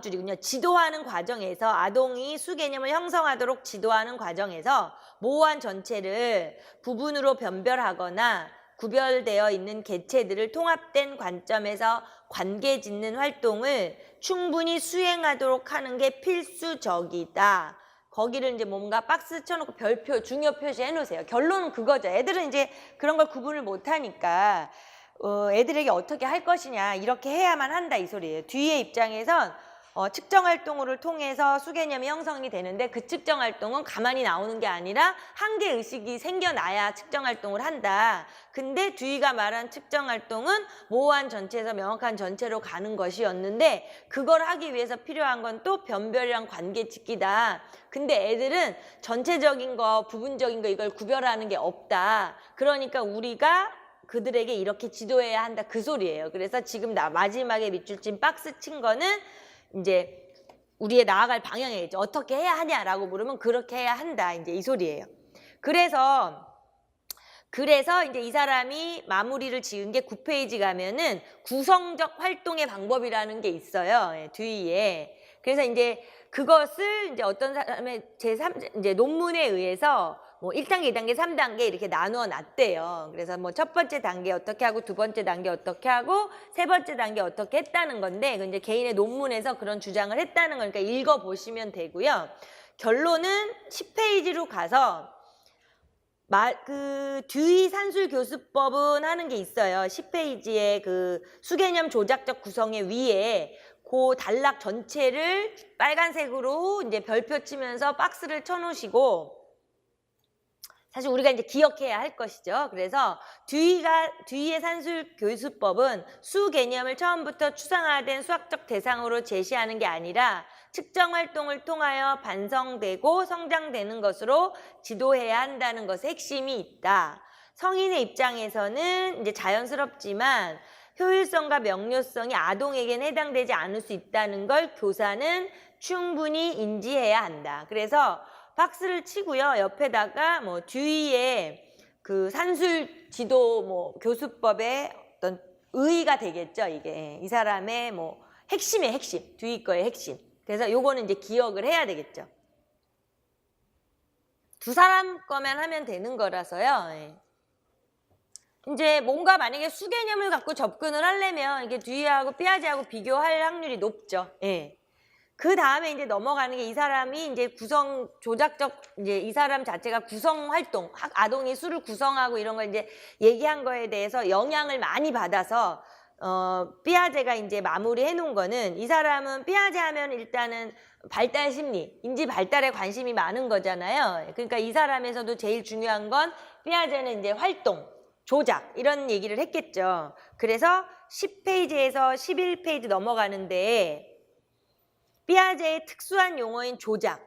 줄이군요. 지도하는 과정에서 아동이 수 개념을 형성하도록 지도하는 과정에서 모호한 전체를 부분으로 변별하거나 구별되어 있는 개체들을 통합된 관점에서 관계 짓는 활동을 충분히 수행하도록 하는 게 필수적이다. 거기를 이제 뭔가 박스 쳐놓고 별표, 중요 표시해 놓으세요. 결론은 그거죠. 애들은 이제 그런 걸 구분을 못 하니까 애들에게 어떻게 할 것이냐 이렇게 해야만 한다 이 소리예요. 뒤의 입장에선 측정 활동을 통해서 수개념이 형성이 되는데 그 측정 활동은 가만히 나오는 게 아니라 한계 의식이 생겨나야 측정 활동을 한다. 근데 뒤가 말한 측정 활동은 모호한 전체에서 명확한 전체로 가는 것이었는데 그걸 하기 위해서 필요한 건 또 변별이랑 관계 짓기다. 근데 애들은 전체적인 거, 부분적인 거 이걸 구별하는 게 없다. 그러니까 우리가 그들에게 이렇게 지도해야 한다 그 소리예요. 그래서 지금 마지막에 밑줄 친 박스 친 거는 이제 우리의 나아갈 방향이겠죠. 어떻게 해야 하냐라고 물으면 그렇게 해야 한다. 이제 이 소리예요. 그래서 이제 이 사람이 마무리를 지은 게 9페이지 가면은 구성적 활동의 방법이라는 게 있어요. 예, 뒤에. 그래서 이제 그것을 이제 어떤 사람의 이제 논문에 의해서 뭐 1단계, 2단계, 3단계 이렇게 나누어 놨대요. 그래서 뭐 첫 번째 단계 어떻게 하고 두 번째 단계 어떻게 하고 세 번째 단계 어떻게 했다는 건데 이제 개인의 논문에서 그런 주장을 했다는 거니까 읽어보시면 되고요. 결론은 10페이지로 가서 그 듀이 산술 교수법은 하는 게 있어요. 10페이지에 그 수개념 조작적 구성의 위에 그 단락 전체를 빨간색으로 이제 별표 치면서 박스를 쳐놓으시고 사실 우리가 이제 기억해야 할 것이죠. 그래서 듀이의 산술 교수법은 수 개념을 처음부터 추상화된 수학적 대상으로 제시하는 게 아니라 측정 활동을 통하여 반성되고 성장되는 것으로 지도해야 한다는 것의 핵심이 있다. 성인의 입장에서는 이제 자연스럽지만 효율성과 명료성이 아동에게는 해당되지 않을 수 있다는 걸 교사는 충분히 인지해야 한다. 그래서 박스를 치고요. 옆에다가 뭐 듀이의 그 산술 지도 뭐 교수법의 어떤 의의가 되겠죠. 이게 이 사람의 뭐 핵심의 핵심, 듀이 거의 핵심. 그래서 요거는 이제 기억을 해야 되겠죠. 두 사람 거면 하면 되는 거라서요. 예. 이제 뭔가 만약에 수개념을 갖고 접근을 하려면 이게 듀이하고 삐아제하고 비교할 확률이 높죠. 예. 그 다음에 이제 넘어가는 게 이 사람이 이제 구성 조작적 이제 이 사람 자체가 구성 활동, 아동이 수를 구성하고 이런 걸 이제 얘기한 거에 대해서 영향을 많이 받아서 삐아제가 이제 마무리해 놓은 거는 이 사람은 삐아제 하면 일단은 발달 심리, 인지 발달에 관심이 많은 거잖아요. 그러니까 이 사람에서도 제일 중요한 건 삐아제는 이제 활동, 조작 이런 얘기를 했겠죠. 그래서 10페이지에서 11페이지 넘어가는데 삐아제의 특수한 용어인 조작은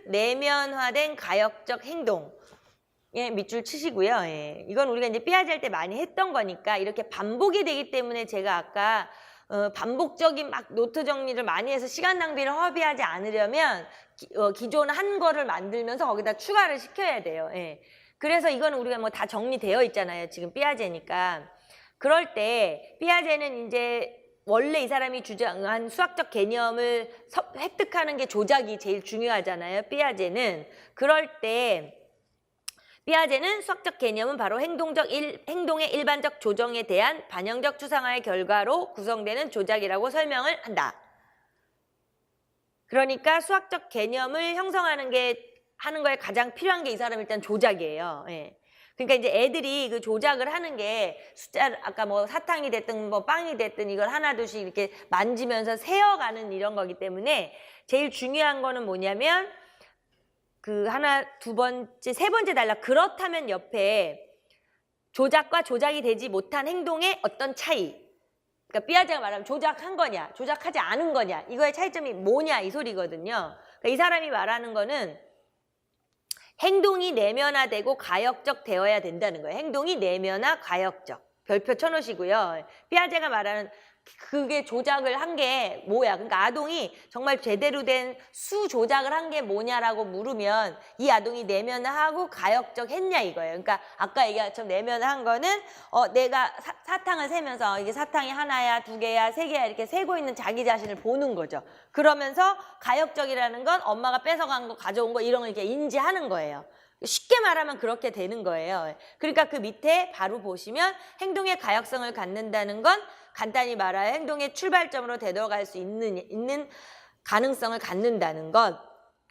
내면화된 가역적 행동. 예, 밑줄 치시고요. 예. 이건 우리가 이제 삐아제 할 때 많이 했던 거니까 이렇게 반복이 되기 때문에 제가 아까 반복적인 막 노트 정리를 많이 해서 시간 낭비를 허비하지 않으려면 기존 한 거를 만들면서 거기다 추가를 시켜야 돼요. 예. 그래서 이거는 우리가 뭐 다 정리되어 있잖아요. 지금 삐아제니까. 그럴 때 삐아제는 이제 원래 이 사람이 주장한 수학적 개념을 획득하는 게 조작이 제일 중요하잖아요. 삐아제는. 그럴 때 삐아제는 수학적 개념은 바로 행동의 일반적 조정에 대한 반영적 추상화의 결과로 구성되는 조작이라고 설명을 한다. 그러니까 수학적 개념을 형성하는 하는 거에 가장 필요한 게 이 사람 일단 조작이에요. 예. 그러니까 이제 애들이 그 조작을 하는 게 숫자를 아까 뭐 사탕이 됐든 뭐 빵이 됐든 이걸 하나둘씩 이렇게 만지면서 세어가는 이런 거기 때문에 제일 중요한 거는 뭐냐면 그 하나, 두 번째, 세 번째 단락 그렇다면 옆에 조작과 조작이 되지 못한 행동의 어떤 차이. 그러니까 삐아제가 말하면 조작한 거냐, 조작하지 않은 거냐 이거의 차이점이 뭐냐 이 소리거든요. 그러니까 이 사람이 말하는 거는 행동이 내면화되고 가역적 되어야 된다는 거예요. 행동이 내면화, 가역적. 별표 쳐놓으시고요. 삐아제가 말하는 그게 조작을 한 게 뭐야. 그러니까 아동이 정말 제대로 된 수 조작을 한 게 뭐냐라고 물으면 이 아동이 내면화하고 가역적 했냐 이거예요. 그러니까 아까 얘기한 것처럼 내면화한 거는 내가 사탕을 세면서 이게 사탕이 하나야, 두 개야, 세 개야 이렇게 세고 있는 자기 자신을 보는 거죠. 그러면서 가역적이라는 건 엄마가 뺏어간 거, 가져온 거 이런 걸 이렇게 인지하는 거예요. 쉽게 말하면 그렇게 되는 거예요. 그러니까 그 밑에 바로 보시면 행동의 가역성을 갖는다는 건 간단히 말하여 행동의 출발점으로 되돌아갈 수 있는 가능성을 갖는다는 것.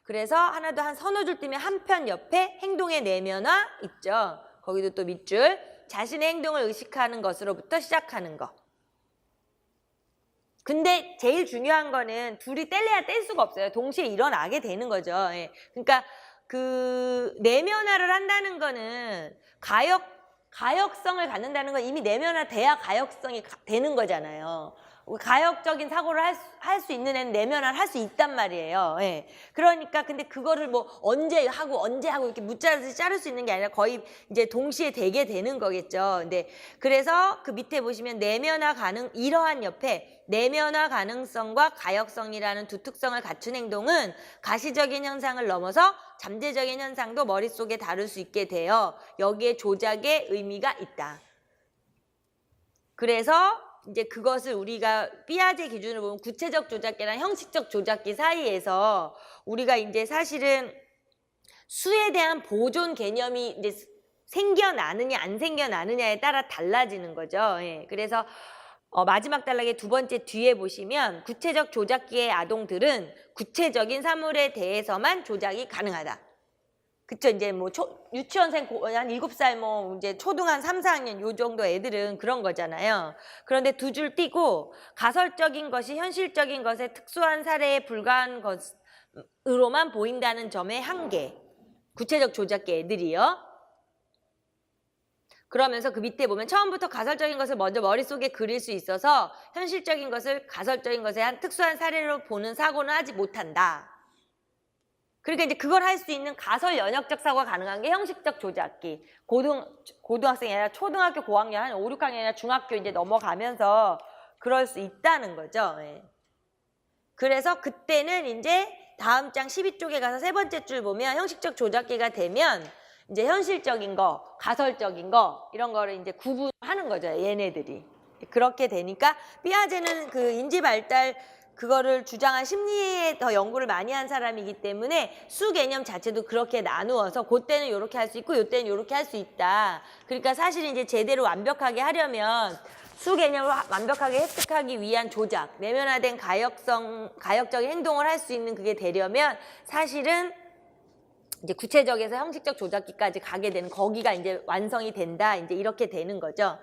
그래서 하나도 한 서너 줄 뜨면 한편 옆에 행동의 내면화 있죠. 거기도 또 밑줄. 자신의 행동을 의식하는 것으로부터 시작하는 거. 근데 제일 중요한 거는 둘이 뗄래야 뗄 수가 없어요. 동시에 일어나게 되는 거죠. 예. 그러니까 그 내면화를 한다는 거는 가역성을 갖는다는 건 이미 내면화돼야 가역성이 되는 거잖아요. 가역적인 사고를 할 수 있는 애는 내면화를 할 수 있단 말이에요. 예. 그러니까 근데 그거를 뭐 언제 하고 이렇게 무자르듯이 자를 수 있는 게 아니라 거의 이제 동시에 되게 되는 거겠죠. 근데 그래서 그 밑에 보시면 이러한 옆에 내면화 가능성과 가역성이라는 두 특성을 갖춘 행동은 가시적인 현상을 넘어서 잠재적인 현상도 머릿속에 다룰 수 있게 되어 여기에 조작의 의미가 있다. 그래서 이제 그것을 우리가 삐아제 기준으로 보면 구체적 조작기랑 형식적 조작기 사이에서 우리가 이제 사실은 수에 대한 보존 개념이 이제 생겨나느냐 안 생겨나느냐에 따라 달라지는 거죠. 예. 그래서 마지막 단락의 두 번째 뒤에 보시면 구체적 조작기의 아동들은 구체적인 사물에 대해서만 조작이 가능하다. 그쵸. 이제 뭐 유치원생 한 7살 뭐 이제 초등 한 3, 4학년 요 정도 애들은 그런 거잖아요. 그런데 두 줄 띄고 가설적인 것이 현실적인 것의 특수한 사례에 불과한 것으로만 보인다는 점의 한계. 구체적 조작기 애들이요. 그러면서 그 밑에 보면 처음부터 가설적인 것을 먼저 머릿속에 그릴 수 있어서 현실적인 것을 가설적인 것의 한 특수한 사례로 보는 사고는 하지 못한다. 그러니까 이제 그걸 할 수 있는 가설 연역적 사고가 가능한 게 형식적 조작기. 고등학생이 아니라 초등학교 고학년 한 5, 6학년이 아니라 중학교 이제 넘어가면서 그럴 수 있다는 거죠. 예. 그래서 그때는 이제 다음 장 12쪽에 가서 세 번째 줄 보면 형식적 조작기가 되면 이제 현실적인 거, 가설적인 거 이런 거를 이제 구분하는 거죠. 얘네들이. 그렇게 되니까 삐아제는 그 인지 발달 그거를 주장한 심리에 더 연구를 많이 한 사람이기 때문에 수 개념 자체도 그렇게 나누어서 그때는 이렇게 할 수 있고 이때는 이렇게 할 수 있다. 그러니까 사실 이제 제대로 완벽하게 하려면 수 개념을 완벽하게 획득하기 위한 조작, 내면화된 가역적인 행동을 할 수 있는 그게 되려면 사실은 이제 구체적에서 형식적 조작기까지 가게 되는 거기가 이제 완성이 된다. 이제 이렇게 되는 거죠.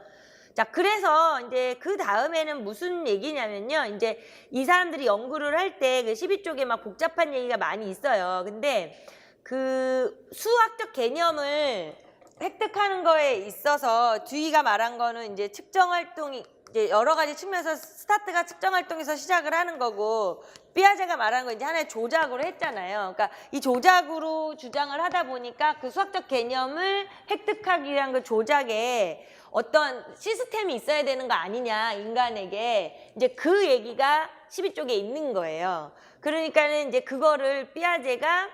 자, 그래서 이제 그 다음에는 무슨 얘기냐면요. 이제 이 사람들이 연구를 할 때 그 12쪽에 막 복잡한 얘기가 많이 있어요. 근데 그 수학적 개념을 획득하는 거에 있어서 듀이가 말한 거는 이제 측정 활동이 이제 여러 가지 측면에서 스타트가 측정 활동에서 시작을 하는 거고 삐아제가 말한 거 이제 하나의 조작으로 했잖아요. 그러니까 이 조작으로 주장을 하다 보니까 그 수학적 개념을 획득하기 위한 그 조작에 어떤 시스템이 있어야 되는 거 아니냐, 인간에게. 이제 그 얘기가 12쪽에 있는 거예요. 그러니까는 이제 그거를 삐아제가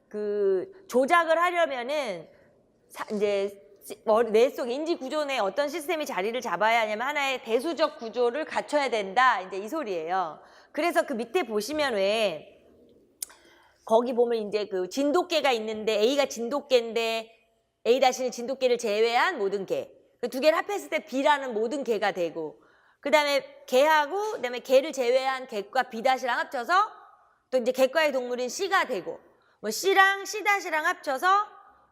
그 조작을 하려면은 이제 뇌 속 인지 구조 내에 어떤 시스템이 자리를 잡아야 하냐면 하나의 대수적 구조를 갖춰야 된다. 이제 이 소리예요. 그래서 그 밑에 보시면 왜 거기 보면 이제 그 진돗개가 있는데 A가 진돗개인데 A-는 진돗개를 제외한 모든 개. 그 두 개를 합했을 때 B라는 모든 개가 되고 그 다음에 개하고 그 다음에 개를 제외한 개과 B-랑 합쳐서 또 이제 개과의 동물인 C가 되고 뭐 C랑 C-랑 합쳐서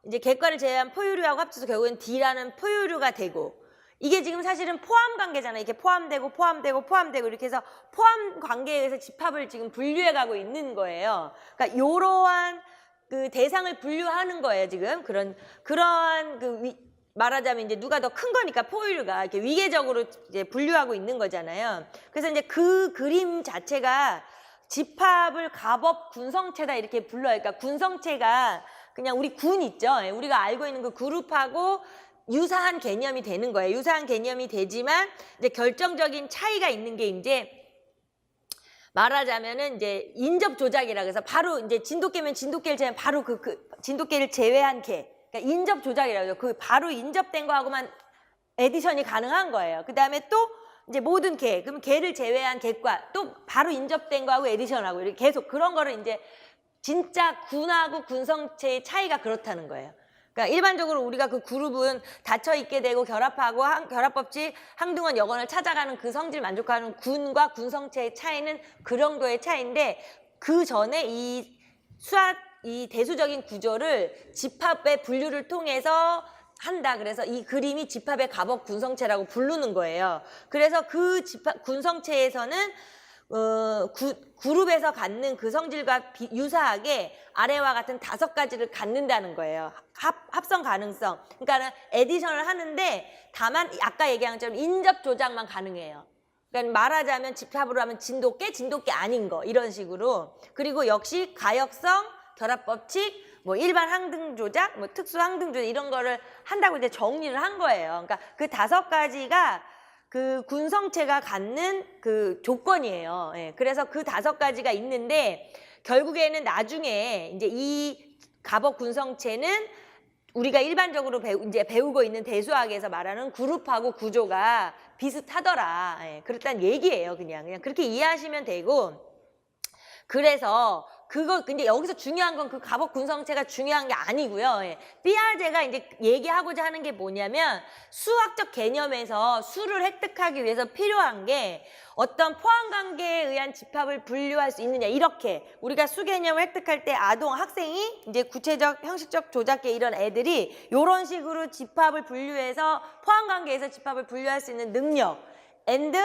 이제 개과를 제외한 포유류하고 합쳐서 결국엔 D라는 포유류가 되고 이게 지금 사실은 포함 관계잖아요. 이렇게 포함되고 이렇게 해서 포함 관계에 의해서 집합을 지금 분류해 가고 있는 거예요. 그러니까 이러한 그 대상을 분류하는 거예요. 지금 그러한 그 말하자면 이제 누가 더 큰 거니까 포유류가 이렇게 위계적으로 이제 분류하고 있는 거잖아요. 그래서 이제 그 그림 자체가 집합을 가법 군성체다 이렇게 불러요. 그러니까 군성체가 그냥 우리 군 있죠. 우리가 알고 있는 그 그룹하고 유사한 개념이 되는 거예요. 유사한 개념이 되지만 이제 결정적인 차이가 있는 게 이제 말하자면은 이제 인접 조작이라 해서 바로 이제 진돗개면 진돗개를 제외한 바로 그 진돗개를 제외한 개. 그러니까 인접 조작이라고 하죠. 그 바로 인접된 거하고만 에디션이 가능한 거예요. 그 다음에 또 이제 모든 개, 그럼 개를 제외한 개과 또 바로 인접된 거하고 에디션하고 이렇게 계속 그런 거를 이제 진짜 군하고 군성체의 차이가 그렇다는 거예요. 그러니까 일반적으로 우리가 그 그룹은 닫혀 있게 되고 결합하고 결합법칙 항등원 여건을 찾아가는 그 성질 만족하는 군과 군성체의 차이는 그 정도의 차이인데 그 전에 이 대수적인 구조를 집합의 분류를 통해서 한다. 그래서 이 그림이 집합의 가법 군성체라고 부르는 거예요. 그래서 그 집합 군성체에서는 그룹에서 갖는 그 성질과 유사하게 아래와 같은 5가지를 갖는다는 거예요. 합성 가능성. 그러니까 에디션을 하는데 다만 아까 얘기한 것처럼 인접 조작만 가능해요. 그러니까 말하자면 집합으로 하면 진돗개 아닌 거 이런 식으로. 그리고 역시 가역성, 결합법칙, 뭐 일반 항등 조작, 뭐 특수 항등 조작 이런 거를 한다고 이제 정리를 한 거예요. 그러니까 그 5가지가 그 군성체가 갖는 그 조건이에요. 예, 그래서 그 5가지가 있는데 결국에는 나중에 이제 이 가법 군성체는 우리가 일반적으로 이제 배우고 있는 대수학에서 말하는 그룹하고 구조가 비슷하더라. 예, 그렇다는 얘기예요. 그냥 그렇게 이해하시면 되고. 그래서 근데 여기서 중요한 건 그 가법 군성체가 중요한 게 아니고요. 예. 삐아제가 이제 얘기하고자 하는 게 뭐냐면 수학적 개념에서 수를 획득하기 위해서 필요한 게 어떤 포함관계에 의한 집합을 분류할 수 있느냐. 이렇게 우리가 수 개념을 획득할 때 학생이 이제 구체적, 형식적, 조작계 이런 애들이 이런 식으로 집합을 분류해서 포함관계에서 집합을 분류할 수 있는 능력 and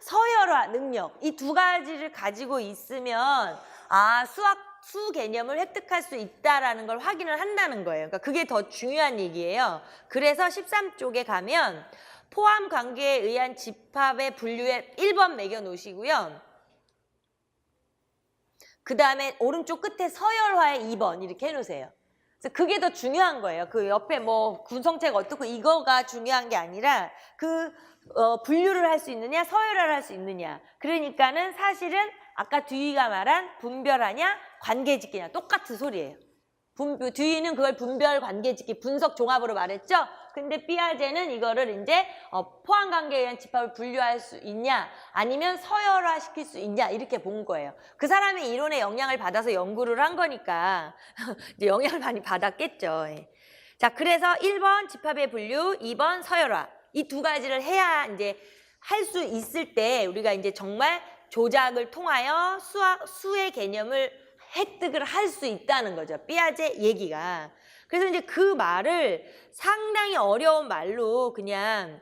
서열화 능력 이 2가지를 가지고 있으면 수 개념을 획득할 수 있다라는 걸 확인을 한다는 거예요. 그러니까 그게 더 중요한 얘기예요. 그래서 13쪽에 가면 포함 관계에 의한 집합의 분류에 1번 매겨 놓으시고요. 그 다음에 오른쪽 끝에 서열화에 2번 이렇게 해놓으세요. 그래서 그게 더 중요한 거예요. 그 옆에 뭐 군성체가 어떻고 이거가 중요한 게 아니라 분류를 할 수 있느냐 서열화를 할 수 있느냐. 그러니까는 사실은 아까 듀이가 말한 분별하냐 관계짓기냐 똑같은 소리예요. 듀이는 그걸 분별 관계짓기 분석 종합으로 말했죠. 근데 삐아제는 이거를 이제 포함관계에 의한 집합을 분류할 수 있냐 아니면 서열화 시킬 수 있냐 이렇게 본 거예요. 그 사람의 이론에 영향을 받아서 연구를 한 거니까 이제 영향을 많이 받았겠죠. 자, 그래서 1번 집합의 분류, 2번 서열화 이 2가지를 해야 이제 할 수 있을 때 우리가 이제 정말 조작을 통하여 수의 개념을 획득을 할 수 있다는 거죠. 삐아제 얘기가. 그래서 이제 그 말을 상당히 어려운 말로 그냥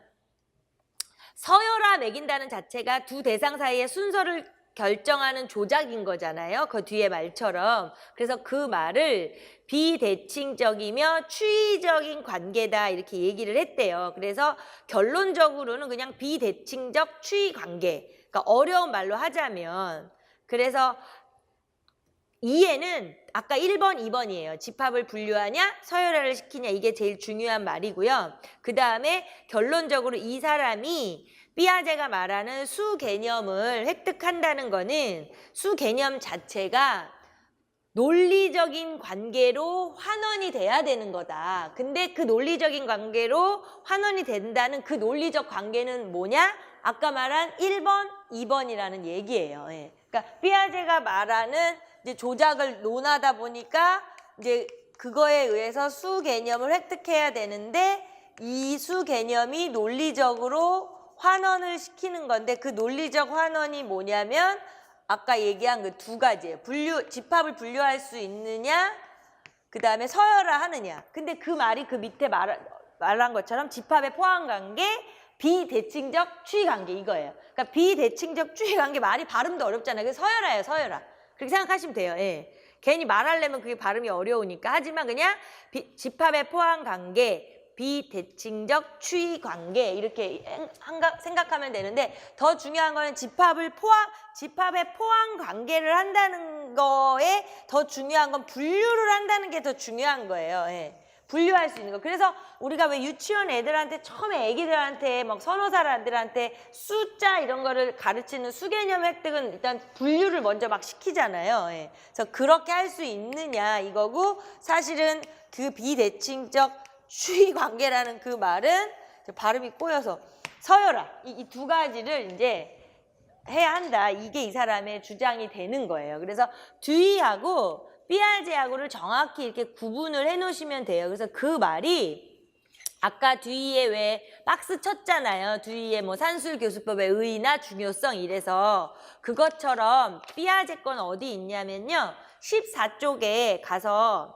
서열화 매긴다는 자체가 두 대상 사이의 순서를 결정하는 조작인 거잖아요. 그 뒤에 말처럼. 그래서 그 말을 비대칭적이며 추이적인 관계다 이렇게 얘기를 했대요. 그래서 결론적으로는 그냥 비대칭적 추이 관계. 그러니까 어려운 말로 하자면 그래서 이해는 아까 1번, 2번이에요. 집합을 분류하냐, 서열화를 시키냐 이게 제일 중요한 말이고요. 그 다음에 결론적으로 이 사람이 삐아제가 말하는 수 개념을 획득한다는 거는 수 개념 자체가 논리적인 관계로 환원이 돼야 되는 거다. 근데 그 논리적인 관계로 환원이 된다는 그 논리적 관계는 뭐냐? 아까 말한 1번, 2번이라는 얘기예요. 예. 그러니까 삐아제가 말하는 이제 조작을 논하다 보니까 이제 그거에 의해서 수 개념을 획득해야 되는데 이 수 개념이 논리적으로 환원을 시키는 건데 그 논리적 환원이 뭐냐면 아까 얘기한 그 2가지예요. 집합을 분류할 수 있느냐, 그 다음에 서열화 하느냐. 근데 그 말이 그 밑에 말한 것처럼 집합의 포함관계, 비대칭적 추이관계 이거예요. 그러니까 비대칭적 추이관계 말이 발음도 어렵잖아요. 그래서 서열화예요, 서열화. 그렇게 생각하시면 돼요. 예. 괜히 말하려면 그게 발음이 어려우니까. 하지만 그냥 집합의 포함관계, 비대칭적 추이관계 이렇게 생각하면 되는데 더 중요한 거는 집합의 포함관계를 한다는 거에 더 중요한 건 분류를 한다는 게 더 중요한 거예요. 예. 분류할 수 있는 거. 그래서 우리가 왜 유치원 애들한테 처음에 애기들한테 막 선호사들한테 숫자 이런 거를 가르치는 수개념 획득은 일단 분류를 먼저 막 시키잖아요. 예. 그래서 그렇게 할 수 있느냐 이거고 사실은 그 비대칭적 추이 관계라는 그 말은 발음이 꼬여서 서열화 이 2가지를 이제 해야 한다. 이게 이 사람의 주장이 되는 거예요. 그래서 듀이하고 삐아제하고를 정확히 이렇게 구분을 해 놓으시면 돼요. 그래서 그 말이 아까 듀이에 왜 박스 쳤잖아요. 듀이의 뭐 산술교수법의 의의나 중요성 이래서 그것처럼 삐아제 건 어디 있냐면요. 14쪽에 가서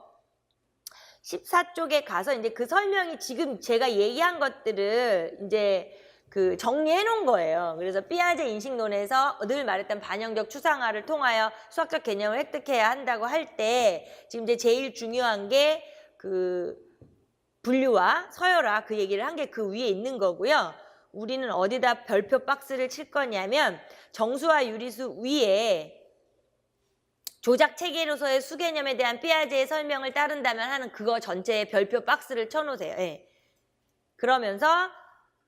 14쪽에 가서 이제 그 설명이 지금 제가 얘기한 것들을 이제 그 정리해 놓은 거예요. 그래서 피아제 인식론에서 늘 말했던 반영적 추상화를 통하여 수학적 개념을 획득해야 한다고 할 때 지금 이제 제일 중요한 게 그 분류와 서열화 그 얘기를 한 게 그 위에 있는 거고요. 우리는 어디다 별표 박스를 칠 거냐면 정수와 유리수 위에 조작 체계로서의 수개념에 대한 피아제의 설명을 따른다면 하는 그거 전체에 별표 박스를 쳐놓으세요. 예. 그러면서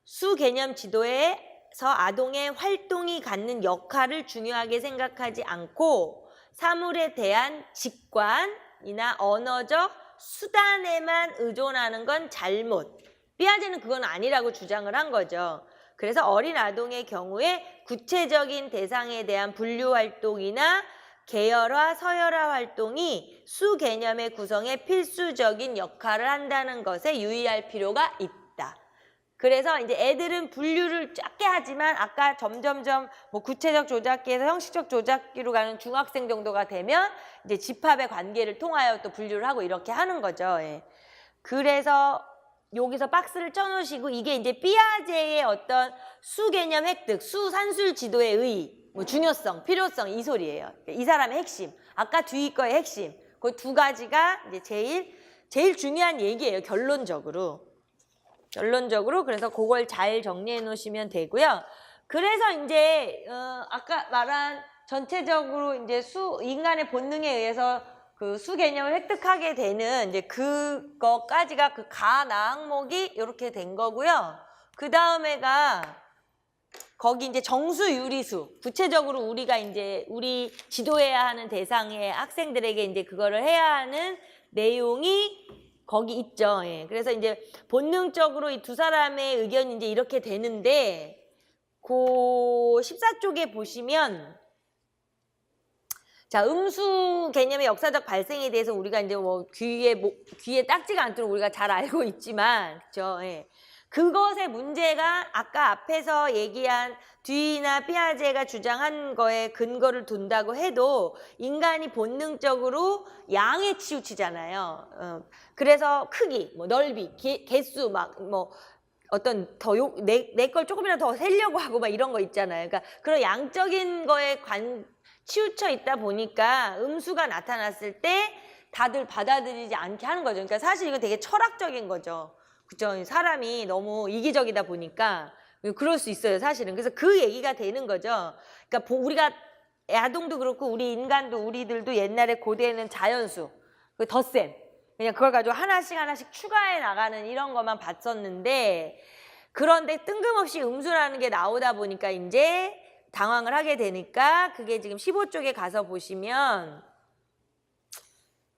수개념 지도에서 아동의 활동이 갖는 역할을 중요하게 생각하지 않고 사물에 대한 직관이나 언어적 수단에만 의존하는 건 잘못. 피아제는 그건 아니라고 주장을 한 거죠. 그래서 어린 아동의 경우에 구체적인 대상에 대한 분류 활동이나 계열화, 서열화 활동이 수개념의 구성에 필수적인 역할을 한다는 것에 유의할 필요가 있다. 그래서 이제 애들은 분류를 작게 하지만 아까 점점점 뭐 구체적 조작기에서 형식적 조작기로 가는 중학생 정도가 되면 이제 집합의 관계를 통하여 또 분류를 하고 이렇게 하는 거죠. 예. 그래서 여기서 박스를 쳐놓으시고 이게 이제 피아제의 어떤 수개념 획득, 수산술 지도의 의, 뭐 중요성, 필요성 이 소리예요. 이 사람의 핵심. 아까 뒤 거의 핵심. 그 두 가지가 이제 제일 중요한 얘기예요. 결론적으로. 그래서 그걸 잘 정리해 놓으시면 되고요. 그래서 이제 아까 말한 전체적으로 이제 인간의 본능에 의해서 그 수 개념을 획득하게 되는 이제 그거까지가 그 가나 항목이 이렇게 된 거고요. 그 다음에가 거기 이제 정수 유리수 구체적으로 우리가 이제 우리 지도해야 하는 대상의 학생들에게 이제 그거를 해야 하는 내용이 거기 있죠. 예. 그래서 이제 본능적으로 이 두 사람의 의견이 이제 이렇게 되는데 그 14쪽에 보시면 자, 음수 개념의 역사적 발생에 대해서 우리가 이제 뭐 귀에 딱지가 않도록 우리가 잘 알고 있지만, 그죠? 예. 그것의 문제가 아까 앞에서 얘기한 듀이나 피아제가 주장한 거에 근거를 둔다고 해도 인간이 본능적으로 양에 치우치잖아요. 그래서 크기, 뭐 넓이, 개수, 막 뭐 어떤 내 걸 조금이라도 더 세려고 하고 막 이런 거 있잖아요. 그러니까 그런 양적인 거에 치우쳐 있다 보니까 음수가 나타났을 때 다들 받아들이지 않게 하는 거죠. 그러니까 사실 이건 되게 철학적인 거죠. 그죠? 사람이 너무 이기적이다 보니까 그럴 수 있어요, 사실은. 그래서 그 얘기가 되는 거죠. 그러니까 우리가 아동도 그렇고 우리 인간도 우리들도 옛날에 고대에는 자연수, 그 덧셈, 그냥 그걸 가지고 하나씩 추가해 나가는 이런 것만 봤었는데 그런데 뜬금없이 음수라는 게 나오다 보니까 이제 당황을 하게 되니까 그게 지금 15쪽에 가서 보시면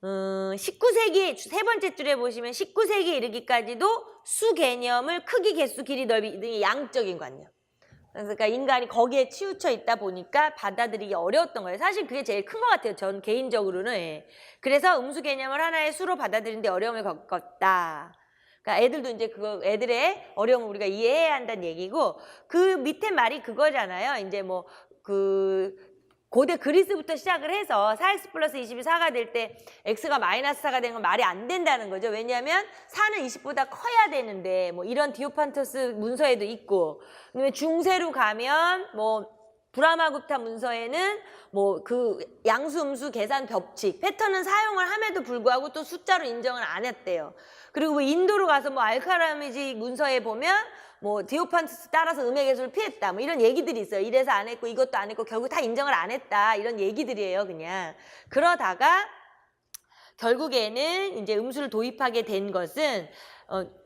19세기 세 번째 줄에 보시면 19세기 이르기까지도 수 개념을 크기, 개수, 길이, 넓이 등의 양적인 관념. 그러니까 인간이 거기에 치우쳐 있다 보니까 받아들이기 어려웠던 거예요. 사실 그게 제일 큰 것 같아요. 전 개인적으로는. 그래서 음수 개념을 하나의 수로 받아들이는데 어려움을 겪었다. 그러니까 애들도 이제 애들의 어려움을 우리가 이해해야 한다는 얘기고 그 밑에 말이 그거잖아요. 이제 뭐 고대 그리스부터 시작을 해서 4x 플러스 20이 4가 될 때 x가 마이너스 4가 되는 건 말이 안 된다는 거죠. 왜냐하면 4는 20보다 커야 되는데 뭐 이런 디오판토스 문서에도 있고 그다음에 중세로 가면 뭐 브라마굽타 문서에는 뭐 그 양수 음수 계산 법칙 패턴은 사용을 함에도 불구하고 또 숫자로 인정을 안 했대요. 그리고 뭐 인도로 가서 뭐 알카라미지 문서에 보면 뭐 디오판토스 따라서 음의 개수를 피했다 뭐 이런 얘기들이 있어요. 이래서 안 했고 이것도 안 했고 결국 다 인정을 안 했다 이런 얘기들이에요. 그냥 그러다가 결국에는 이제 음수를 도입하게 된 것은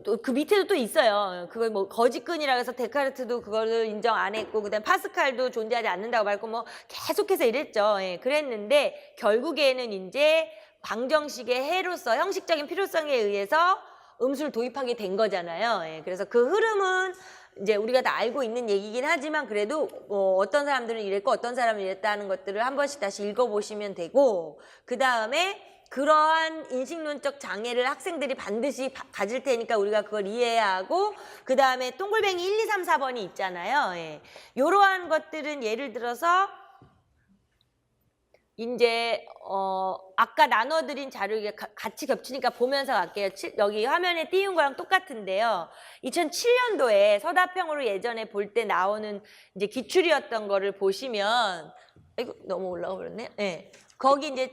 또 그 밑에도 또 있어요. 그걸 뭐 거짓근이라고 해서 데카르트도 그거를 인정 안 했고 그다음 파스칼도 존재하지 않는다고 말고 뭐 계속해서 이랬죠. 그랬는데 결국에는 이제 방정식의 해로서 형식적인 필요성에 의해서 음수를 도입하게 된 거잖아요. 그래서 그 흐름은 이제 우리가 다 알고 있는 얘기긴 하지만 그래도 어떤 사람들은 이랬고 어떤 사람은 이랬다는 것들을 한 번씩 다시 읽어보시면 되고 그 다음에 그러한 인식론적 장애를 학생들이 반드시 가질 테니까 우리가 그걸 이해해야 하고 그 다음에 동글뱅이 1, 2, 3, 4번이 있잖아요. 이러한 것들은 예를 들어서 이제 아까 나눠드린 자료 이게 같이 겹치니까 보면서 갈게요. 여기 화면에 띄운 거랑 똑같은데요. 2007년도에 서다평으로 예전에 볼 때 나오는 이제 기출이었던 거를 보시면 이거 너무 올라가 버렸네. 네. 거기 이제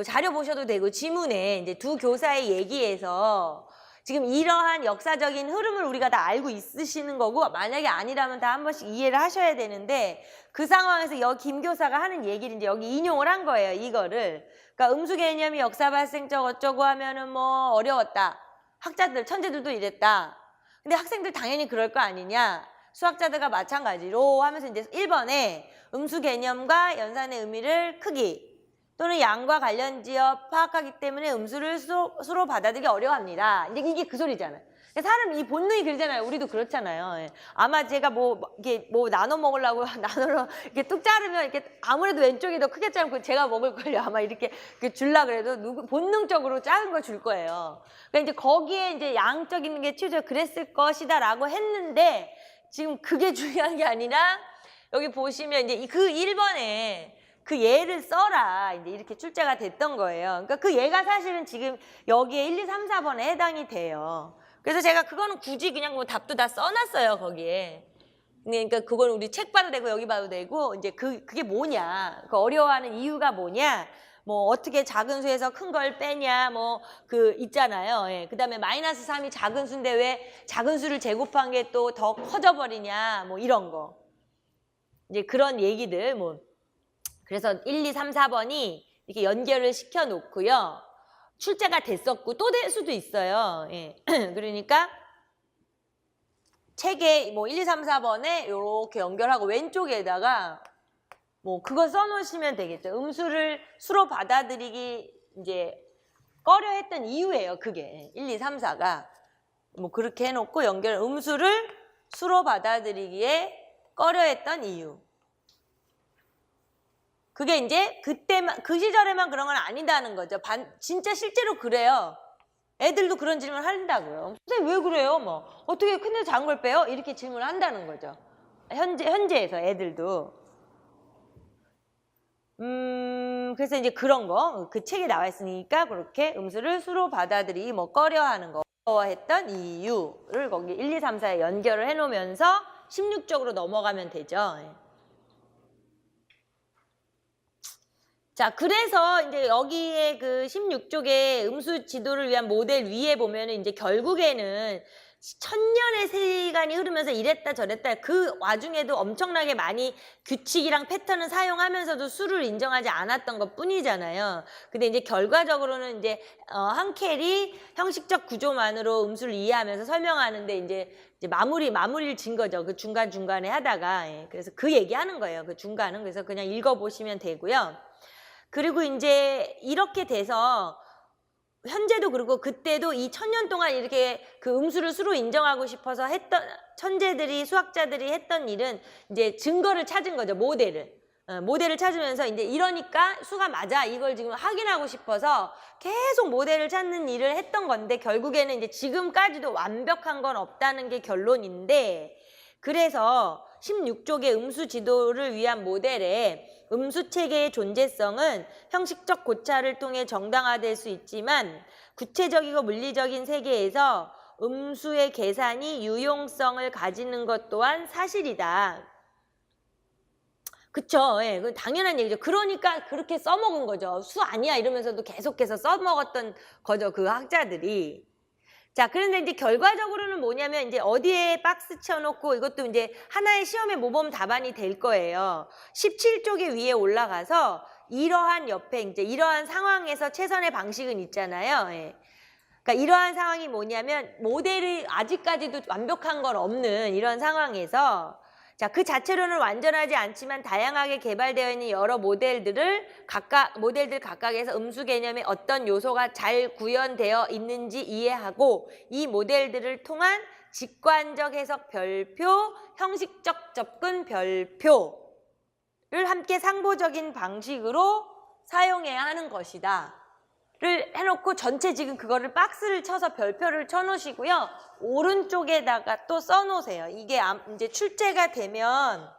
자료 보셔도 되고 지문에 이제 두 교사의 얘기에서 지금 이러한 역사적인 흐름을 우리가 다 알고 있으시는 거고 만약에 아니라면 다 한 번씩 이해를 하셔야 되는데 그 상황에서 여기 김 교사가 하는 얘기를 이제 여기 인용을 한 거예요. 이거를. 그러니까 음수 개념이 역사 발생적 어쩌고 하면은 뭐 어려웠다. 학자들, 천재들도 이랬다. 근데 학생들 당연히 그럴 거 아니냐. 수학자들과 마찬가지로 하면서 이제 1번에 음수 개념과 연산의 의미를 크기 또는 양과 관련지어 파악하기 때문에 음수를 수로 받아들이기 어려워합니다. 이제 이게 그 소리잖아요. 사람 이 본능이 그러잖아요. 우리도 그렇잖아요. 예. 아마 제가 이게 나눠 먹으려고 나눠서 이렇게 뚝 자르면 이렇게 아무래도 왼쪽이 더 크게 자르고 제가 먹을 걸요. 아마 이렇게 줄라 그래도 본능적으로 작은 걸 줄 거예요. 그러니까 이제 거기에 이제 양적인 게 치우쳐 그랬을 것이다라고 했는데 지금 그게 중요한 게 아니라 여기 보시면 이제 그 1번에 그 예를 써라 이제 이렇게 출제가 됐던 거예요. 그러니까 그 예가 사실은 지금 여기에 1, 2, 3, 4번에 해당이 돼요. 그래서 제가 그거는 굳이 그냥 뭐 답도 다 써놨어요 거기에. 그러니까 그건 우리 책 봐도 되고 여기 봐도 되고 이제 그게 뭐냐, 그 어려워하는 이유가 뭐냐, 뭐 어떻게 작은 수에서 큰 걸 빼냐, 뭐 그 있잖아요. 예. 그다음에 마이너스 3이 작은 수인데 왜 작은 수를 제곱한 게 또 더 커져 버리냐, 뭐 이런 거. 이제 그런 얘기들 뭐. 그래서 1, 2, 3, 4번이 이렇게 연결을 시켜 놓고요. 출제가 됐었고 또 될 수도 있어요. 예. 그러니까 책에 뭐 1, 2, 3, 4번에 이렇게 연결하고 왼쪽에다가 뭐 그거 써놓으시면 되겠죠. 음수를 수로 받아들이기 이제 꺼려했던 이유예요. 그게 1, 2, 3, 4가 뭐 그렇게 해놓고 연결 음수를 수로 받아들이기에 꺼려했던 이유. 그게 이제 그때만 그 시절에만 그런 건 아니다는 거죠. 진짜 실제로 그래요. 애들도 그런 질문 한다고요. 선생님 왜 그래요? 뭐 어떻게 큰데 작은 걸 빼요? 이렇게 질문을 한다는 거죠. 현재에서 애들도. 그래서 이제 그런 거 그 책에 나와 있으니까 그렇게 음수를 수로 받아들이기 뭐 꺼려하는 거 했던 이유를 거기 1, 2, 3, 4에 연결을 해놓으면서 16쪽으로 넘어가면 되죠. 자, 그래서 이제 여기에 그 16쪽에 음수 지도를 위한 모델 위에 보면은 이제 결국에는 천년의 시간이 흐르면서 이랬다 저랬다 그 와중에도 엄청나게 많이 규칙이랑 패턴을 사용하면서도 수를 인정하지 않았던 것 뿐이잖아요. 근데 이제 결과적으로는 이제 한켈이 형식적 구조만으로 음수를 이해하면서 설명하는데 이제 마무리를 진 거죠. 그 중간중간에 하다가. 예. 그래서 그 얘기하는 거예요. 그 중간은. 그래서 그냥 읽어보시면 되고요. 그리고 이제 이렇게 돼서 현재도 그렇고 그때도 이 1000년 동안 이렇게 그 음수를 수로 인정하고 싶어서 했던 천재들이 수학자들이 했던 일은 이제 증거를 찾은 거죠. 모델을 찾으면서 이제 이러니까 수가 맞아 이걸 지금 확인하고 싶어서 계속 모델을 찾는 일을 했던 건데 결국에는 이제 지금까지도 완벽한 건 없다는 게 결론인데 그래서 16쪽의 음수 지도를 위한 모델에 음수 체계의 존재성은 형식적 고찰을 통해 정당화될 수 있지만 구체적이고 물리적인 세계에서 음수의 계산이 유용성을 가지는 것 또한 사실이다. 그쵸? 예, 그건 당연한 얘기죠. 그러니까 그렇게 써먹은 거죠. 수 아니야 이러면서도 계속해서 써먹었던 거죠. 그 학자들이. 자, 그런데 이제 결과적으로는 뭐냐면 이제 어디에 박스 쳐놓고 이것도 이제 하나의 시험의 모범 답안이 될 거예요. 17쪽에 위에 올라가서 이러한 옆에 이제 이러한 상황에서 최선의 방식은 있잖아요. 예. 그러니까 이러한 상황이 뭐냐면 모델이 아직까지도 완벽한 건 없는 이런 상황에서 자, 그 자체로는 완전하지 않지만 다양하게 개발되어 있는 여러 모델들 각각에서 음수 개념의 어떤 요소가 잘 구현되어 있는지 이해하고 이 모델들을 통한 직관적 해석 별표, 형식적 접근 별표를 함께 상보적인 방식으로 사용해야 하는 것이다. 를 해놓고 전체 지금 그거를 박스를 쳐서 별표를 쳐놓으시고요. 오른쪽에다가 또 써놓으세요. 이게 이제 출제가 되면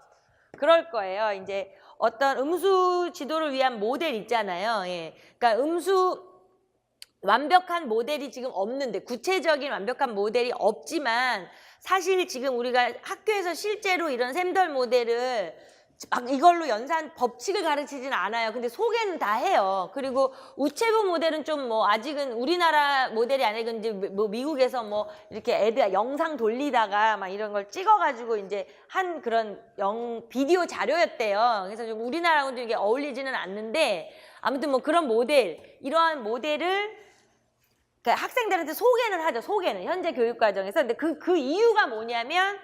그럴 거예요. 이제 어떤 음수 지도를 위한 모델 있잖아요. 예. 그러니까 완벽한 모델이 지금 없는데, 구체적인 완벽한 모델이 없지만 사실 지금 우리가 학교에서 실제로 이런 샘돌 모델을 막 이걸로 연산 법칙을 가르치진 않아요. 근데 소개는 다 해요. 그리고 우체부 모델은 좀 뭐 아직은 우리나라 모델이 아니고 이제 뭐 미국에서 뭐 이렇게 애들 영상 돌리다가 막 이런 걸 찍어가지고 이제 한 그런 비디오 자료였대요. 그래서 좀 우리나라하고는 이게 어울리지는 않는데, 아무튼 뭐 그런 모델, 이러한 모델을 그러니까 학생들한테 소개는 하죠. 소개는 현재 교육 과정에서. 근데 그 이유가 뭐냐면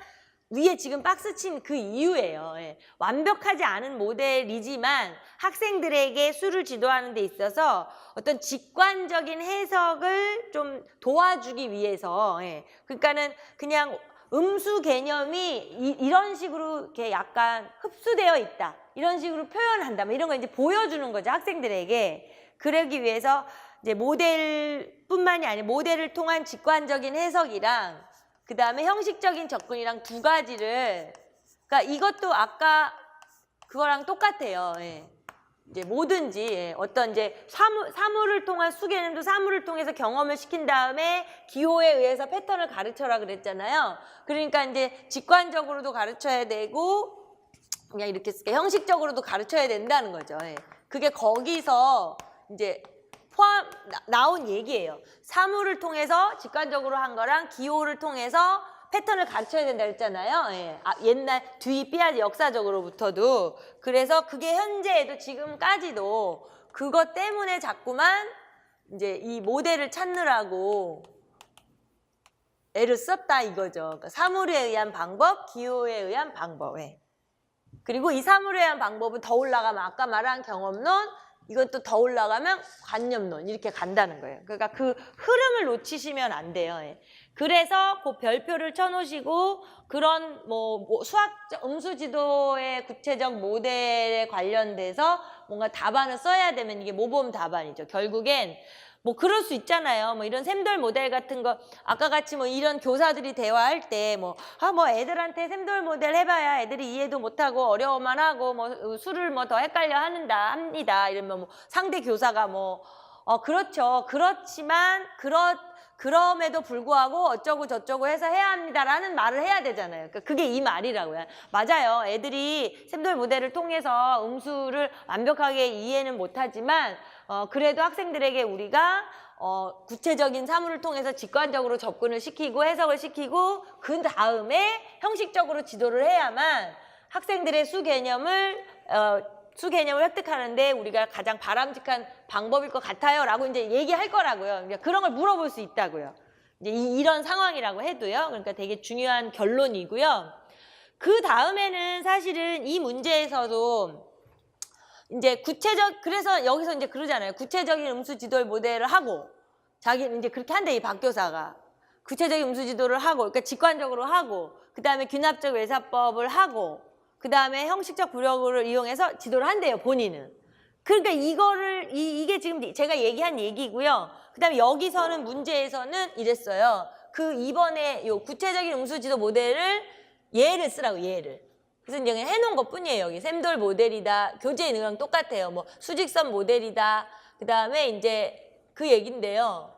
위에 지금 박스 친 그 이유예요. 예. 완벽하지 않은 모델이지만 학생들에게 수를 지도하는 데 있어서 어떤 직관적인 해석을 좀 도와주기 위해서, 예. 그러니까는 그냥 음수 개념이 이런 식으로 이렇게 약간 흡수되어 있다, 이런 식으로 표현한다, 뭐 이런 거 이제 보여주는 거죠, 학생들에게. 그러기 위해서 이제 모델뿐만이 아니라 모델을 통한 직관적인 해석이랑 그 다음에 형식적인 접근이랑 두 가지를, 그러니까 이것도 아까 그거랑 똑같아요. 예. 이제 뭐든지, 예. 어떤 이제 사물을 통한 수개념도 사물을 통해서 경험을 시킨 다음에 기호에 의해서 패턴을 가르쳐라 그랬잖아요. 그러니까 이제 직관적으로도 가르쳐야 되고 그냥 이렇게 형식적으로도 가르쳐야 된다는 거죠. 예. 그게 거기서 이제 나온 얘기예요. 사물을 통해서 직관적으로 한 거랑 기호를 통해서 패턴을 가르쳐야 된다 했잖아요. 예. 옛날 뒤 삐아지 역사적으로부터도. 그래서 그게 현재에도 지금까지도 그것 때문에 자꾸만 이제 이 모델을 찾느라고 애를 썼다 이거죠. 그러니까 사물에 의한 방법, 기호에 의한 방법. 예. 그리고 이 사물에 의한 방법은 더 올라가면 아까 말한 경험론, 이것도 더 올라가면 관념론, 이렇게 간다는 거예요. 그러니까 그 흐름을 놓치시면 안 돼요. 예. 그래서 그 별표를 쳐놓으시고 그런 뭐 수학적 음수지도의 구체적 모델에 관련돼서 뭔가 답안을 써야 되면 이게 모범 답안이죠. 결국엔 뭐 그럴 수 있잖아요. 뭐 이런 샘돌 모델 같은 거 아까 같이 뭐 이런 교사들이 대화할 때 뭐 애들한테 샘돌 모델 해봐야 애들이 이해도 못하고 어려워만 하고 뭐 수를 뭐 더 헷갈려 합니다. 이러면 뭐 상대 교사가 그렇죠. 그렇지만 그럼에도 불구하고 어쩌고 저쩌고 해서 해야 합니다라는 말을 해야 되잖아요. 그러니까 그게 이 말이라고요. 맞아요. 애들이 샘돌 모델을 통해서 음수를 완벽하게 이해는 못하지만 그래도 학생들에게 우리가 구체적인 사물을 통해서 직관적으로 접근을 시키고 해석을 시키고 그 다음에 형식적으로 지도를 해야만 학생들의 수 개념을 획득하는데 우리가 가장 바람직한 방법일 것 같아요 라고 이제 얘기할 거라고요. 그러니까 그런 걸 물어볼 수 있다고요. 이제 이런 상황이라고 해도요. 그러니까 되게 중요한 결론이고요. 그 다음에는 사실은 이 문제에서도 이제 그래서 여기서 이제 그러잖아요. 구체적인 음수 지도의 모델을 하고, 자기는 이제 그렇게 한대, 이 박 교사가. 구체적인 음수 지도를 하고, 그러니까 직관적으로 하고, 그 다음에 균합적 외사법을 하고, 그 다음에 형식적 부력을 이용해서 지도를 한대요, 본인은. 그러니까 이게 지금 제가 얘기한 얘기고요. 그 다음에 여기서는 문제에서는 이랬어요. 이번에 요 구체적인 음수 지도 모델을 예를 쓰라고, 예를. 그래서 이제 그냥 해놓은 것 뿐이에요. 여기 샘돌 모델이다. 교재에 있는 거랑 똑같아요. 뭐 수직선 모델이다. 그 다음에 이제 그 얘긴데요.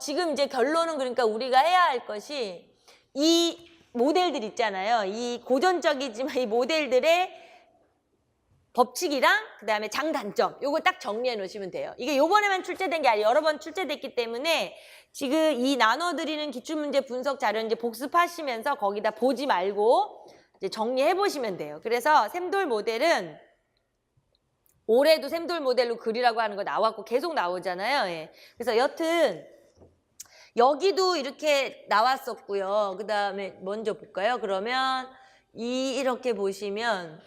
지금 이제 결론은 그러니까 우리가 해야 할 것이 이 모델들 있잖아요. 이 고전적이지만 이 모델들의 법칙이랑 그 다음에 장단점, 요거 딱 정리해 놓으시면 돼요. 이게 요번에만 출제된 게 아니라 여러 번 출제됐기 때문에 지금 이 나눠드리는 기출문제 분석 자료 이제 복습하시면서 거기다 보지 말고 이제 정리해 보시면 돼요. 그래서 샘돌 모델은 올해도 샘돌 모델로 그리라고 하는 거 나왔고 계속 나오잖아요. 예. 그래서 여튼 여기도 이렇게 나왔었고요. 그 다음에 먼저 볼까요? 그러면 이렇게 보시면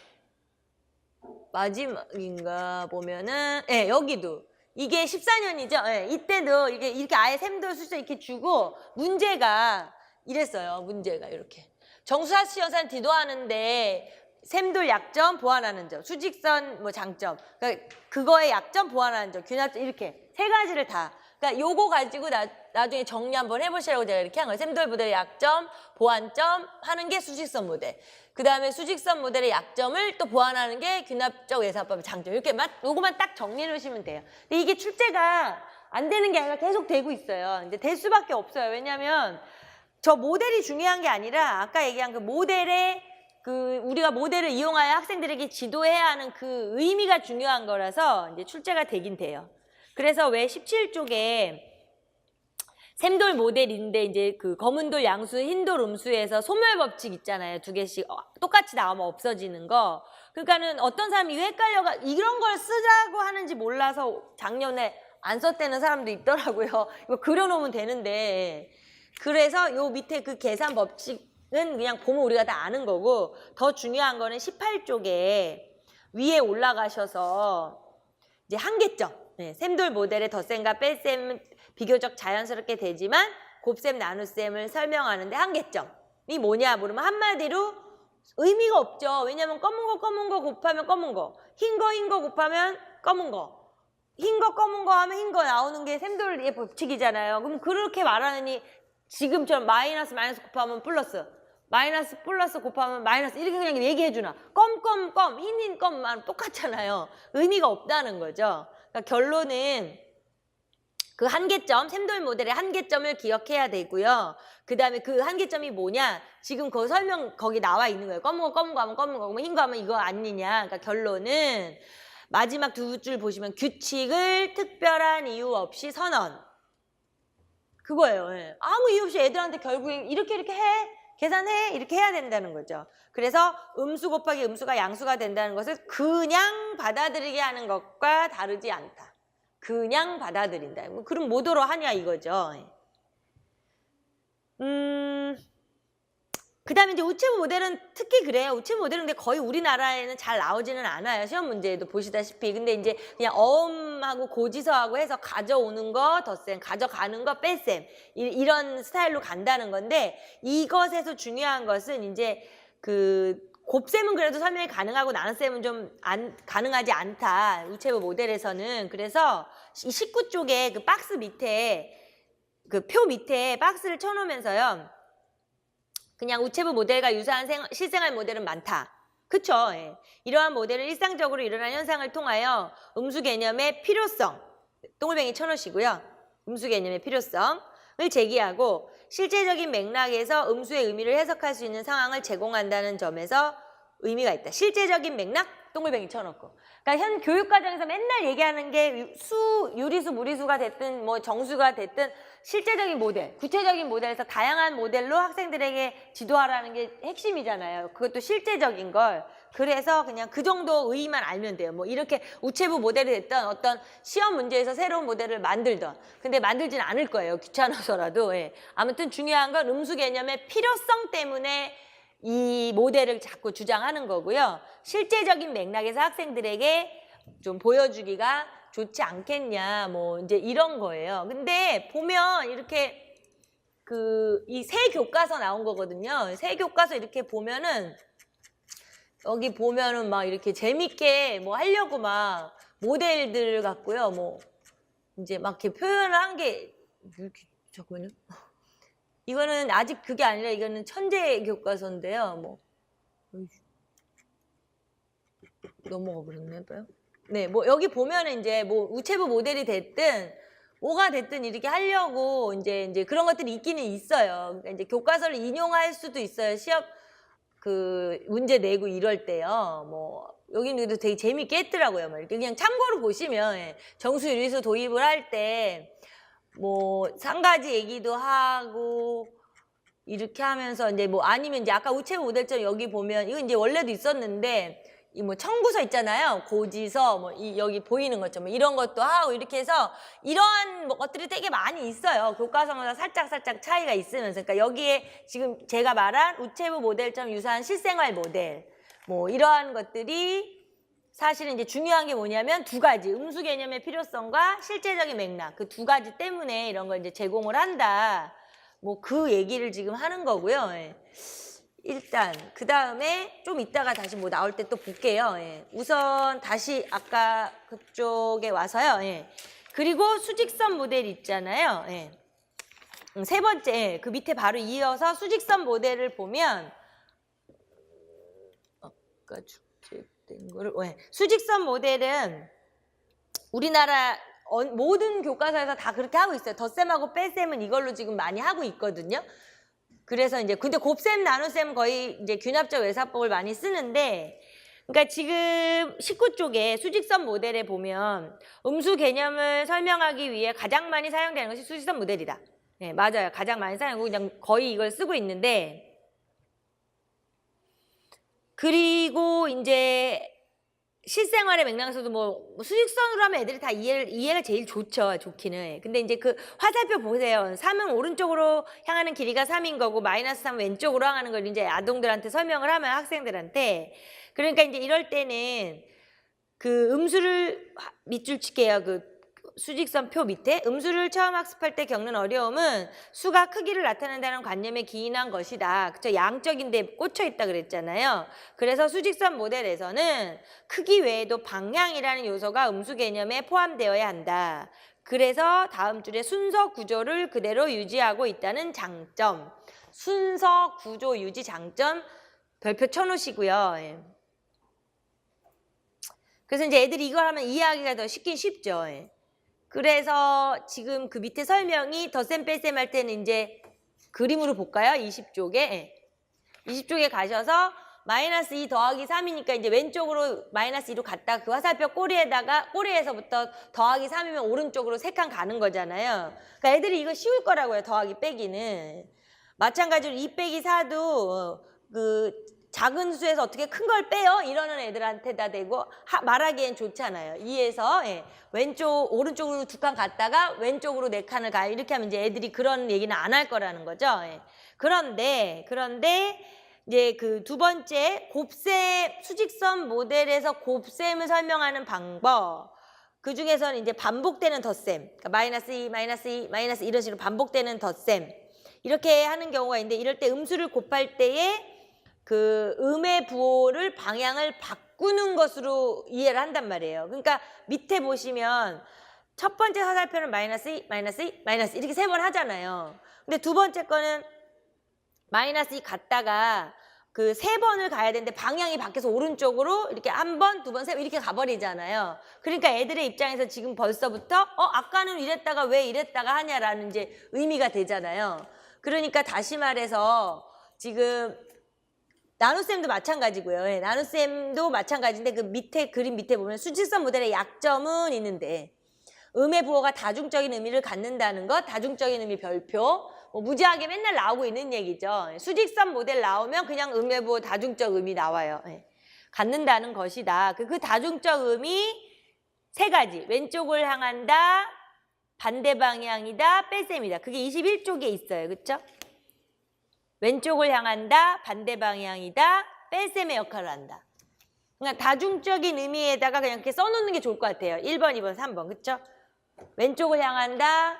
마지막인가 보면은 여기도 이게 14년이죠. 이때도 이렇게 아예 샘돌 숫자 이렇게 주고 문제가 이랬어요. 문제가 이렇게 정수하수 연산 디도하는데 샘돌 약점 보완하는 점, 수직선 장점, 그러니까 그거의 약점 보완하는 점, 균합점 이렇게 세 가지를 다 그러니까 요거 가지고 나중에 정리 한번 해보시라고 제가 이렇게 한 거예요. 샘돌 모델의 약점, 보완점 하는 게 수직선 모델. 그 다음에 수직선 모델의 약점을 또 보완하는 게 균합적 외사법의 장점. 이렇게 요거만 딱 정리해 놓으시면 돼요. 근데 이게 출제가 안 되는 게 아니라 계속 되고 있어요. 이제 될 수밖에 없어요. 왜냐하면 저 모델이 중요한 게 아니라 아까 얘기한 그 모델의 우리가 모델을 이용하여 학생들에게 지도해야 하는 그 의미가 중요한 거라서 이제 출제가 되긴 돼요. 그래서 왜 17쪽에 샘돌 모델인데 이제 그 검은돌 양수, 흰돌 음수에서 소멸 법칙 있잖아요. 2개씩 똑같이 나오면 없어지는 거. 그러니까는 어떤 사람이 이거 헷갈려가 이런 걸 쓰자고 하는지 몰라서 작년에 안 썼다는 사람도 있더라고요. 이거 그려놓으면 되는데. 그래서 요 밑에 그 계산 법칙 는 그냥 보면 우리가 다 아는 거고 더 중요한 거는 18쪽에 위에 올라가셔서 이제 한계점 샘돌 모델의 덧셈과 뺄셈은 비교적 자연스럽게 되지만 곱셈 나눗셈을 설명하는데 한계점이 뭐냐 물으면 한마디로 의미가 없죠. 왜냐하면 검은 거 곱하면 검은 거 흰 거 곱하면 검은 거 흰 거 검은 거 하면 흰 거 나오는 게 샘돌의 법칙이잖아요. 그럼 그렇게 말하느니 지금처럼 마이너스 곱하면 플러스 플러스 곱하면 마이너스 이렇게 그냥 얘기해주나 흰 껌만 똑같잖아요. 의미가 없다는 거죠. 그러니까 결론은 그 한계점 샘돌 모델의 한계점을 기억해야 되고요. 그 다음에 그 한계점이 뭐냐 지금 그 설명 거기 나와 있는 거예요. 검은 거 하면 검은 거 흰 거 하면 이거 아니냐. 그러니까 결론은 마지막 2줄 보시면 규칙을 특별한 이유 없이 선언 그거예요. 아무 이유 없이 애들한테 결국엔 이렇게 해 계산해 이렇게 해야 된다는 거죠. 그래서 음수 곱하기 음수가 양수가 된다는 것을 그냥 받아들이게 하는 것과 다르지 않다. 그냥 받아들인다. 그럼 뭐더러 하냐 이거죠. 그 다음에 이제 우체부 모델은 특히 그래요. 우체부 모델은 근데 거의 우리나라에는 잘 나오지는 않아요. 시험 문제에도 보시다시피. 근데 이제 그냥 어음하고 고지서하고 해서 가져오는 거 덧셈, 가져가는 거 뺄셈 이런 스타일로 간다는 건데 이것에서 중요한 것은 이제 그 곱셈은 그래도 설명이 가능하고 나눗셈은 좀 가능하지 않다. 우체부 모델에서는. 그래서 이 19쪽에 그 박스 밑에 그 표 밑에 박스를 쳐놓으면서요. 그냥 우체부 모델과 유사한 실생활 모델은 많다. 그쵸? 예. 이러한 모델은 일상적으로 일어나는 현상을 통하여 음수 개념의 필요성, 동글뱅이 쳐놓으시고요. 음수 개념의 필요성을 제기하고 실제적인 맥락에서 음수의 의미를 해석할 수 있는 상황을 제공한다는 점에서 의미가 있다. 실제적인 맥락, 동글뱅이 쳐놓고. 그러니까 현 교육과정에서 맨날 얘기하는 게 유리수, 무리수가 됐든 뭐 정수가 됐든 실제적인 모델, 구체적인 모델에서 다양한 모델로 학생들에게 지도하라는 게 핵심이잖아요. 그것도 실제적인 걸. 그래서 그냥 그 정도 의의만 알면 돼요. 뭐 이렇게 우체부 모델이 됐던 어떤 시험 문제에서 새로운 모델을 만들던. 근데 만들지는 않을 거예요. 귀찮아서라도. 예. 아무튼 중요한 건 음수 개념의 필요성 때문에 이 모델을 자꾸 주장하는 거고요. 실제적인 맥락에서 학생들에게 좀 보여주기가 좋지 않겠냐, 뭐 이제 이런 거예요. 근데 보면 이렇게 이 새 교과서 나온 거거든요. 새 교과서 이렇게 보면은 여기 보면은 막 이렇게 재밌게 뭐 하려고 막 모델들 갖고요. 뭐 이제 막 이렇게 표현을 한 게 이렇게 잠깐만요. 이거는 아직 그게 아니라 이거는 천재 교과서인데요. 뭐 넘어가 버렸네 봐요. 네, 뭐 여기 보면은 이제 뭐 우체부 모델이 됐든 뭐가 됐든 이렇게 하려고 이제 그런 것들이 있기는 있어요. 그러니까 이제 교과서를 인용할 수도 있어요. 시험 그 문제 내고 이럴 때요. 뭐 여기는 되게 재밌게 했더라고요. 막 이렇게 그냥 참고로 보시면 정수 유리수 도입을 할 때 뭐 한 가지 얘기도 하고 이렇게 하면서 이제 뭐 아니면 이제 아까 우체부 모델처럼 여기 보면 이거 이제 원래도 있었는데 이 뭐 청구서 있잖아요. 고지서 뭐 여기 보이는 것처럼 뭐 이런 것도 하고 이렇게 해서 이러한 뭐 것들이 되게 많이 있어요. 교과서마다 살짝 차이가 있으면서 그러니까 여기에 지금 제가 말한 우체부 모델처럼 유사한 실생활 모델 뭐 이러한 것들이 사실은 이제 중요한 게 뭐냐면 두 가지 음수 개념의 필요성과 실제적인 맥락 그 두 가지 때문에 이런 걸 이제 제공을 한다. 뭐 그 얘기를 지금 하는 거고요. 예. 일단 그 다음에 좀 이따가 다시 뭐 나올 때 또 볼게요. 예. 우선 다시 아까 그쪽에 와서요. 예. 그리고 수직선 모델 있잖아요. 예. 세 번째, 그 밑에 바로 이어서 수직선 모델을 보면 아까 축제된 거를 수직선 모델은 우리나라 모든 교과서에서 다 그렇게 하고 있어요. 덧셈하고 뺄셈은 이걸로 지금 많이 하고 있거든요. 그래서 이제 근데 곱셈, 나눗셈 거의 이제 균합적 외사법을 많이 쓰는데, 그러니까 지금 19쪽에 수직선 모델에 보면 음수 개념을 설명하기 위해 가장 많이 사용되는 것이 수직선 모델이다. 네, 맞아요. 가장 많이 사용하고 그냥 거의 이걸 쓰고 있는데, 그리고 이제 실생활의 맥락에서도 뭐 수직선으로 하면 애들이 다 이해가 제일 좋기는. 근데 이제 그 화살표 보세요. 3은 오른쪽으로 향하는 길이가 3인 거고 마이너스 3은 왼쪽으로 향하는 걸 이제 아동들한테 설명을 하면 학생들한테. 그러니까 이제 이럴 때는 그 음수를 밑줄 칠게요. 그 수직선 표 밑에 음수를 처음 학습할 때 겪는 어려움은 수가 크기를 나타낸다는 관념에 기인한 것이다. 그쵸? 양적인데 꽂혀 있다 그랬잖아요. 그래서 수직선 모델에서는 크기 외에도 방향이라는 요소가 음수 개념에 포함되어야 한다. 그래서 다음 줄에 순서 구조를 그대로 유지하고 있다는 장점. 순서 구조 유지 장점 별표 쳐놓으시고요. 예. 그래서 이제 애들이 이걸 하면 이해하기가 더 쉽죠. 예. 그래서 지금 그 밑에 설명이 덧셈 뺄셈 할 때는 이제 그림으로 볼까요? 20쪽에. 20쪽에 가셔서 마이너스 2 더하기 3이니까 이제 왼쪽으로 마이너스 2로 갔다가 그 화살표 꼬리에서부터 더하기 3이면 오른쪽으로 3칸 가는 거잖아요. 그러니까 애들이 이거 쉬울 거라고요. 더하기 빼기는. 마찬가지로 2 빼기 4도 그 작은 수에서 어떻게 큰 걸 빼요? 이러는 애들한테다 대고 말하기엔 좋잖아요. 2에서 오른쪽으로 2칸 갔다가 왼쪽으로 4칸을 가요. 이렇게 하면 이제 애들이 그런 얘기는 안 할 거라는 거죠. 예. 그런데 이제 그 두 번째 곱셈 수직선 모델에서 곱셈을 설명하는 방법. 그 중에서는 이제 반복되는 덧셈. 그러니까 마이너스 2, 마이너스 2, 마이너스 이런 식으로 반복되는 덧셈. 이렇게 하는 경우가 있는데 이럴 때 음수를 곱할 때에 그 음의 부호를 방향을 바꾸는 것으로 이해를 한단 말이에요. 그러니까 밑에 보시면 첫 번째 화살표는 마이너스 2, 마이너스 2, 마이너스 이렇게 3번 하잖아요. 근데 두 번째 거는 마이너스 2 갔다가 그 3번을 가야 되는데 방향이 바뀌어서 오른쪽으로 이렇게 한 번, 두 번, 세 번 이렇게 가버리잖아요. 그러니까 애들의 입장에서 지금 벌써부터 아까는 이랬다가 왜 이랬다가 하냐라는 이제 의미가 되잖아요. 그러니까 다시 말해서 지금 나눗셈도 마찬가지고요. 예, 나눗셈도 마찬가지인데 그 밑에 그림 밑에 보면 수직선 모델의 약점은 있는데 음의 부호가 다중적인 의미를 갖는다는 것, 다중적인 의미 별표 뭐 무지하게 맨날 나오고 있는 얘기죠. 수직선 모델 나오면 그냥 음의 부호 다중적 의미 나와요. 예, 갖는다는 것이다. 그 다중적 의미 3가지. 왼쪽을 향한다, 반대 방향이다, 뺄셈이다. 그게 21쪽에 있어요. 그렇죠? 왼쪽을 향한다, 반대 방향이다, 뺄셈의 역할을 한다. 그러니까 다중적인 의미에다가 그냥 이렇게 써놓는 게 좋을 것 같아요. 1번, 2번, 3번. 그렇죠? 왼쪽을 향한다,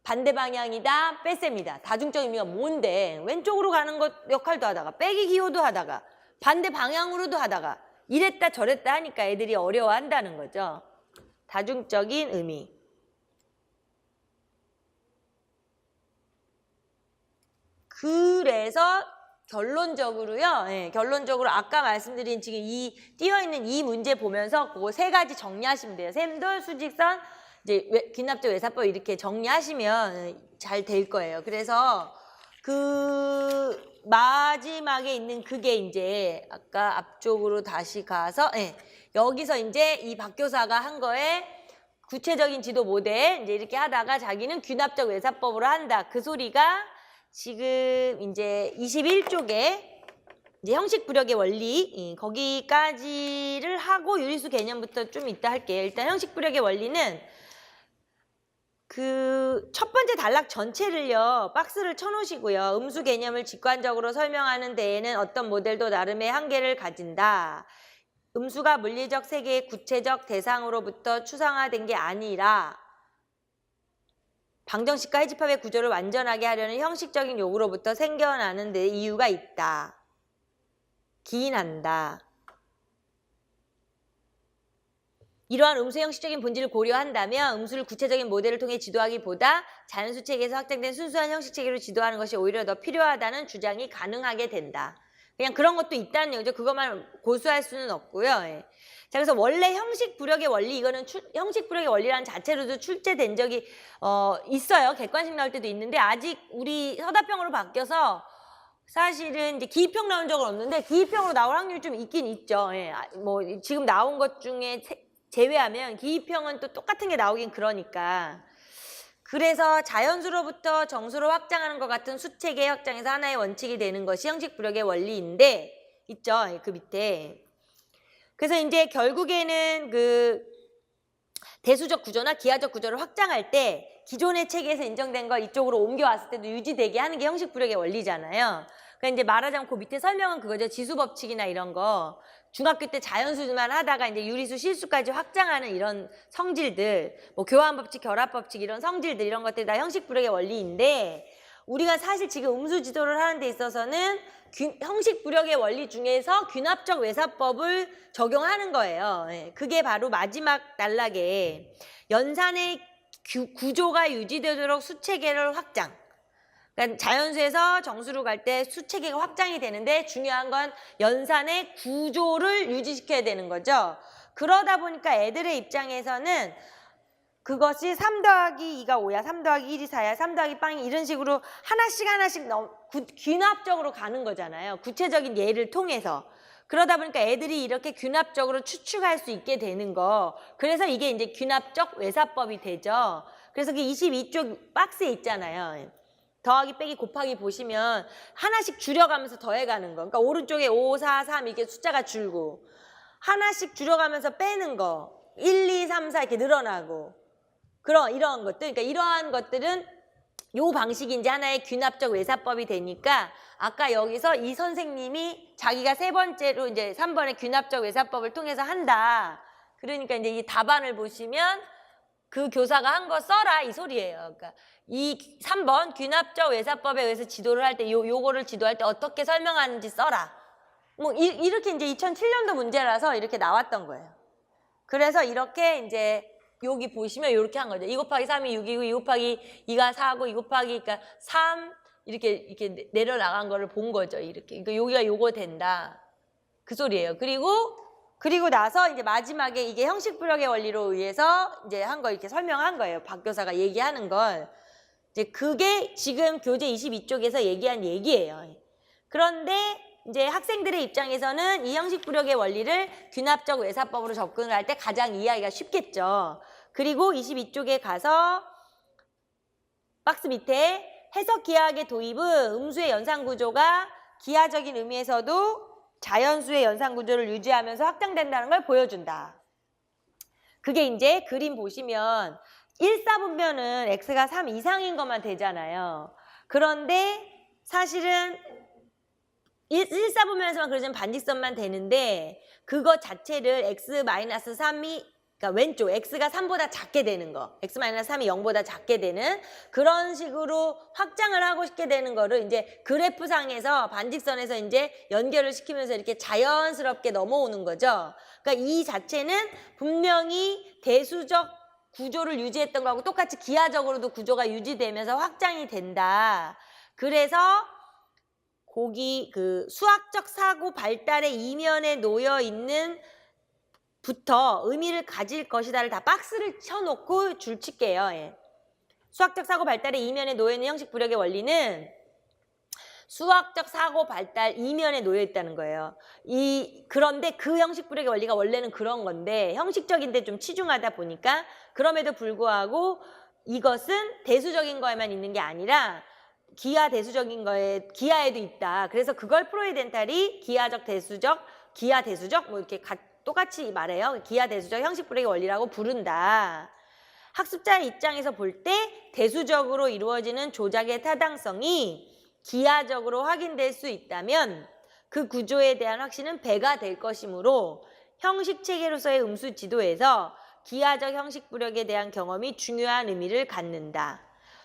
반대 방향이다, 뺄셈이다. 다중적 의미가 뭔데? 왼쪽으로 가는 것 역할도 하다가, 빼기 기호도 하다가, 반대 방향으로도 하다가 이랬다 저랬다 하니까 애들이 어려워한다는 거죠. 다중적인 의미. 그래서 결론적으로요. 예, 결론적으로 아까 말씀드린 지금 이 띄어있는 이 문제 보면서 그거 3가지 정리하시면 돼요. 셈돌, 수직선, 이제 귀납적 외사법 이렇게 정리하시면 잘 될 거예요. 그래서 그 마지막에 있는 그게 이제 아까 앞쪽으로 다시 가서 여기서 이제 이 박 교사가 한 거에 구체적인 지도 모델 이제 이렇게 하다가 자기는 귀납적 외사법으로 한다. 그 소리가 지금 이제 21쪽에 이제 형식 부력의 원리 거기까지를 하고 유리수 개념부터 좀 이따 할게요. 일단 형식 부력의 원리는 그 첫 번째 단락 전체를요 박스를 쳐놓으시고요. 음수 개념을 직관적으로 설명하는 데에는 어떤 모델도 나름의 한계를 가진다. 음수가 물리적 세계의 구체적 대상으로부터 추상화된 게 아니라 방정식과 해집합의 구조를 완전하게 하려는 형식적인 요구로부터 생겨나는 데 이유가 있다. 기인한다. 이러한 음수 형식적인 본질을 고려한다면 음수를 구체적인 모델을 통해 지도하기보다 자연수 체계에서 확장된 순수한 형식 체계로 지도하는 것이 오히려 더 필요하다는 주장이 가능하게 된다. 그냥 그런 것도 있다는 얘기죠. 그것만 고수할 수는 없고요. 예. 자, 그래서 원래 형식 부력의 원리, 이거는 형식 부력의 원리라는 자체로도 출제된 적이 있어요. 객관식 나올 때도 있는데 아직 우리 서답형으로 바뀌어서 사실은 이제 기입형 나온 적은 없는데 기입형으로 나올 확률이 좀 있긴 있죠. 예. 뭐 지금 나온 것 중에 제외하면 기입형은 또 똑같은 게 나오긴 그러니까. 그래서 자연수로부터 정수로 확장하는 것 같은 수체계 확장에서 하나의 원칙이 되는 것이 형식 부력의 원리인데 있죠. 그 밑에. 그래서 이제 결국에는 그 대수적 구조나 기하적 구조를 확장할 때 기존의 체계에서 인정된 거 이쪽으로 옮겨왔을 때도 유지되게 하는 게 형식 부력의 원리잖아요. 그러니까 이제 말하자면 그 밑에 설명은 그거죠. 지수 법칙이나 이런 거. 중학교 때 자연수만 하다가 이제 유리수, 실수까지 확장하는 이런 성질들, 뭐 교환 법칙, 결합 법칙 이런 성질들 이런 것들이 다 형식 부력의 원리인데 우리가 사실 지금 음수 지도를 하는 데 있어서는 형식 부력의 원리 중에서 균합적 외사법을 적용하는 거예요. 그게 바로 마지막 단락에 연산의 구조가 유지되도록 수체계를 확장. 그러니까 자연수에서 정수로 갈 때 수체계가 확장이 되는데 중요한 건 연산의 구조를 유지시켜야 되는 거죠. 그러다 보니까 애들의 입장에서는 그것이 3 더하기 2가 5야, 3 더하기 1이 4야, 3 더하기 빵이 이런 식으로 하나씩 균합적으로 가는 거잖아요. 구체적인 예를 통해서. 그러다 보니까 애들이 이렇게 균합적으로 추측할 수 있게 되는 거. 그래서 이게 이제 균합적 외사법이 되죠. 그래서 그 22쪽 박스에 있잖아요. 더하기 빼기 곱하기 보시면 하나씩 줄여가면서 더해가는 거. 그러니까 오른쪽에 5, 4, 3 이렇게 숫자가 줄고 하나씩 줄여가면서 빼는 거. 1, 2, 3, 4 이렇게 늘어나고 이러한 것들. 그러니까 이러한 것들은 요 방식이 이제 하나의 균합적 외사법이 되니까 아까 여기서 이 선생님이 자기가 세 번째로 이제 3번의 균합적 외사법을 통해서 한다. 그러니까 이제 이 답안을 보시면 그 교사가 한 거 써라 이 소리예요. 그러니까 이 3번 균합적 외사법에 의해서 지도를 할 때 요거를 지도할 때 어떻게 설명하는지 써라. 뭐 이렇게 이제 2007년도 문제라서 이렇게 나왔던 거예요. 그래서 이렇게 이제 여기 보시면 이렇게 한 거죠. 2 곱하기 3이 6이고 2 곱하기 2가 4고 2 곱하기 그러니까 3 이렇게 내려나간 거를 본 거죠. 이렇게. 그러니까 여기가 요거 된다. 그 소리예요. 그리고 나서 이제 마지막에 이게 형식 부력의 원리로 의해서 이제 한 거 이렇게 설명한 거예요. 박 교사가 얘기하는 걸. 이제 그게 지금 교재 22쪽에서 얘기한 얘기예요. 그런데 이제 학생들의 입장에서는 이 형식 부력의 원리를 균합적 외사법으로 접근을 할 때 가장 이해하기가 쉽겠죠. 그리고 22쪽에 가서 박스 밑에 해석 기하학의 도입은 음수의 연산 구조가 기하적인 의미에서도 자연수의 연산 구조를 유지하면서 확장된다는 걸 보여준다. 그게 이제 그림 보시면 1사분면은 x가 3 이상인 것만 되잖아요. 그런데 사실은 1사분면에서만 그려지면 반직선만 되는데 그거 자체를 x-3이 그러니까 왼쪽 x가 3보다 작게 되는 거, x-3이 0보다 작게 되는 그런 식으로 확장을 하고 싶게 되는 거를 이제 그래프상에서 반직선에서 이제 연결을 시키면서 이렇게 자연스럽게 넘어오는 거죠. 그러니까 이 자체는 분명히 대수적 구조를 유지했던 거하고 똑같이 기하적으로도 구조가 유지되면서 확장이 된다. 그래서 거기 그 수학적 사고 발달의 이면에 놓여 있는 부터 의미를 가질 것이다를 다 박스를 쳐놓고 줄칠게요. 예. 수학적 사고 발달의 이면에 놓여 있는 형식 부력의 원리는 수학적 사고 발달 이면에 놓여 있다는 거예요. 그런데 그 형식 부력의 원리가 원래는 그런 건데 형식적인데 좀 치중하다 보니까 그럼에도 불구하고 이것은 대수적인 거에만 있는 게 아니라 기하 대수적인 거에 기하에도 있다. 그래서 그걸 프로이덴탈이 기하적 대수적, 기하 대수적 뭐 이렇게 똑같이 말해요. 기하 대수적 형식 부력의 원리라고 부른다. 학습자의 입장에서 볼 때 대수적으로 이루어지는 조작의 타당성이 기하적으로 확인될 수 있다면 그 구조에 대한 확신은 배가 될 것이므로 형식 체계로서의 음수 지도에서 기하적 형식 부력에 대한 경험이 중요한 의미를 갖는다.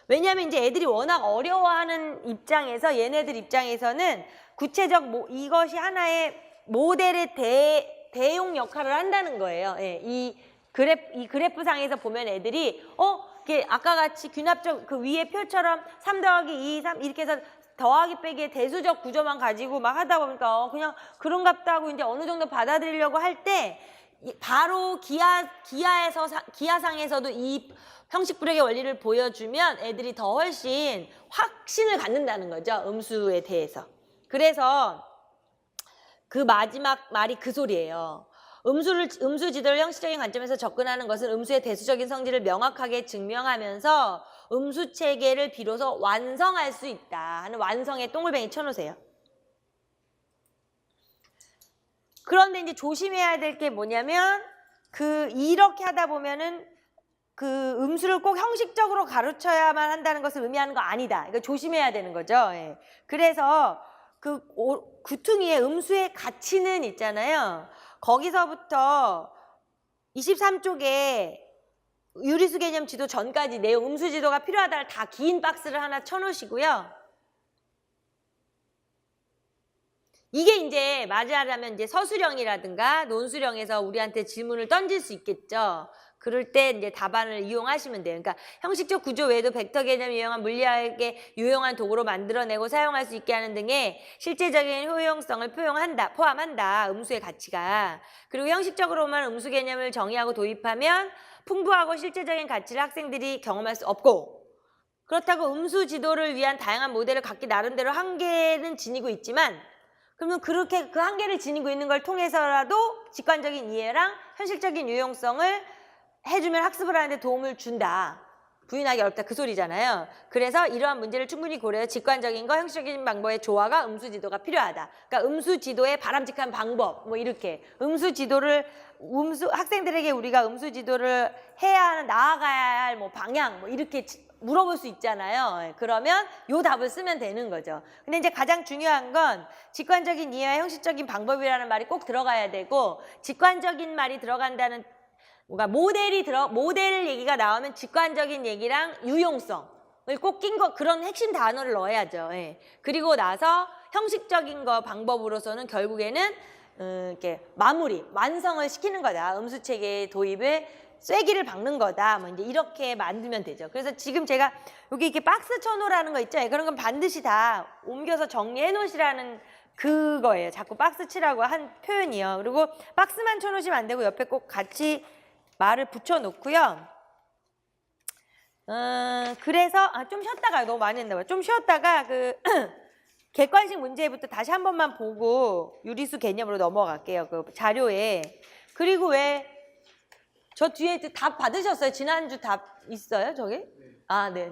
왜냐하면 이제 애들이 워낙 어려워하는 입장에서 얘네들 입장에서는 구체적 이것이 하나의 모델의 대용 역할을 한다는 거예요. 예, 이 그래프상에서 보면 애들이 이게 아까 같이 균합적 그 위에 표처럼 3 더하기 2, 3 이렇게 해서 더하기 빼기의 대수적 구조만 가지고 막 하다 보니까 그냥 그런갑다 하고 이제 어느 정도 받아들이려고 할 때 바로 기하상에서도 이 형식 불역의 원리를 보여주면 애들이 더 훨씬 확신을 갖는다는 거죠. 음수에 대해서. 그래서 그 마지막 말이 그 소리예요. 음수 지도를 형식적인 관점에서 접근하는 것은 음수의 대수적인 성질을 명확하게 증명하면서 음수 체계를 비로소 완성할 수 있다 하는 완성에 동글뱅이 쳐놓으세요. 그런데 이제 조심해야 될 게 뭐냐면 이렇게 하다 보면은 그 음수를 꼭 형식적으로 가르쳐야만 한다는 것을 의미하는 거 아니다. 이거 조심해야 되는 거죠. 예. 그래서 그 구퉁이의 음수의 가치는 있잖아요. 거기서부터 23쪽에 유리수 개념 지도 전까지 내용 음수 지도가 필요하다를 다 긴 박스를 하나 쳐놓으시고요. 이게 이제 맞이하려면 이제 서술형이라든가 논술형에서 우리한테 질문을 던질 수 있겠죠. 그럴 때 이제 답안을 이용하시면 돼요. 그러니까 형식적 구조 외에도 벡터 개념을 이용한 물리학에 유용한 도구로 만들어내고 사용할 수 있게 하는 등의 실제적인 효용성을 포함한다. 음수의 가치가. 그리고 형식적으로만 음수 개념을 정의하고 도입하면 풍부하고 실제적인 가치를 학생들이 경험할 수 없고, 그렇다고 음수 지도를 위한 다양한 모델을 각기 나름대로 한계는 지니고 있지만, 그러면 그렇게 그 한계를 지니고 있는 걸 통해서라도 직관적인 이해랑 현실적인 유용성을 해주면 학습을 하는데 도움을 준다. 부인하기 어렵다 그 소리잖아요. 그래서 이러한 문제를 충분히 고려해 직관적인 거 형식적인 방법의 조화가 음수 지도가 필요하다. 그러니까 음수 지도의 바람직한 방법 뭐 이렇게 학생들에게 우리가 음수 지도를 해야 하는 나아가야 할 뭐 방향 뭐 이렇게 물어볼 수 있잖아요. 그러면 요 답을 쓰면 되는 거죠. 근데 이제 가장 중요한 건 직관적인 이해와 형식적인 방법이라는 말이 꼭 들어가야 되고, 직관적인 말이 들어간다는 뭔가 모델 얘기가 나오면 직관적인 얘기랑 유용성을 꼭 낀 거, 그런 핵심 단어를 넣어야죠. 예. 그리고 나서 형식적인 거 방법으로서는 결국에는 이렇게 완성을 시키는 거다. 음수 체계의 도입을 쐐기를 박는 거다. 뭐 이제 이렇게 만들면 되죠. 그래서 지금 제가 여기 이렇게 박스 쳐놓으라는 거 있죠. 그런 건 반드시 다 옮겨서 정리해 놓으시라는 그거예요. 자꾸 박스 치라고 한 표현이요. 그리고 박스만 쳐놓으시면 안 되고 옆에 꼭 같이 말을 붙여놓고요. 그래서 좀 쉬었다가 너무 많이 했나 봐요. 좀 쉬었다가 객관식 문제부터 다시 한 번만 보고 유리수 개념으로 넘어갈게요. 그 자료에. 그리고 왜 저 뒤에 답 받으셨어요? 지난주 답 있어요, 저기? 아, 네.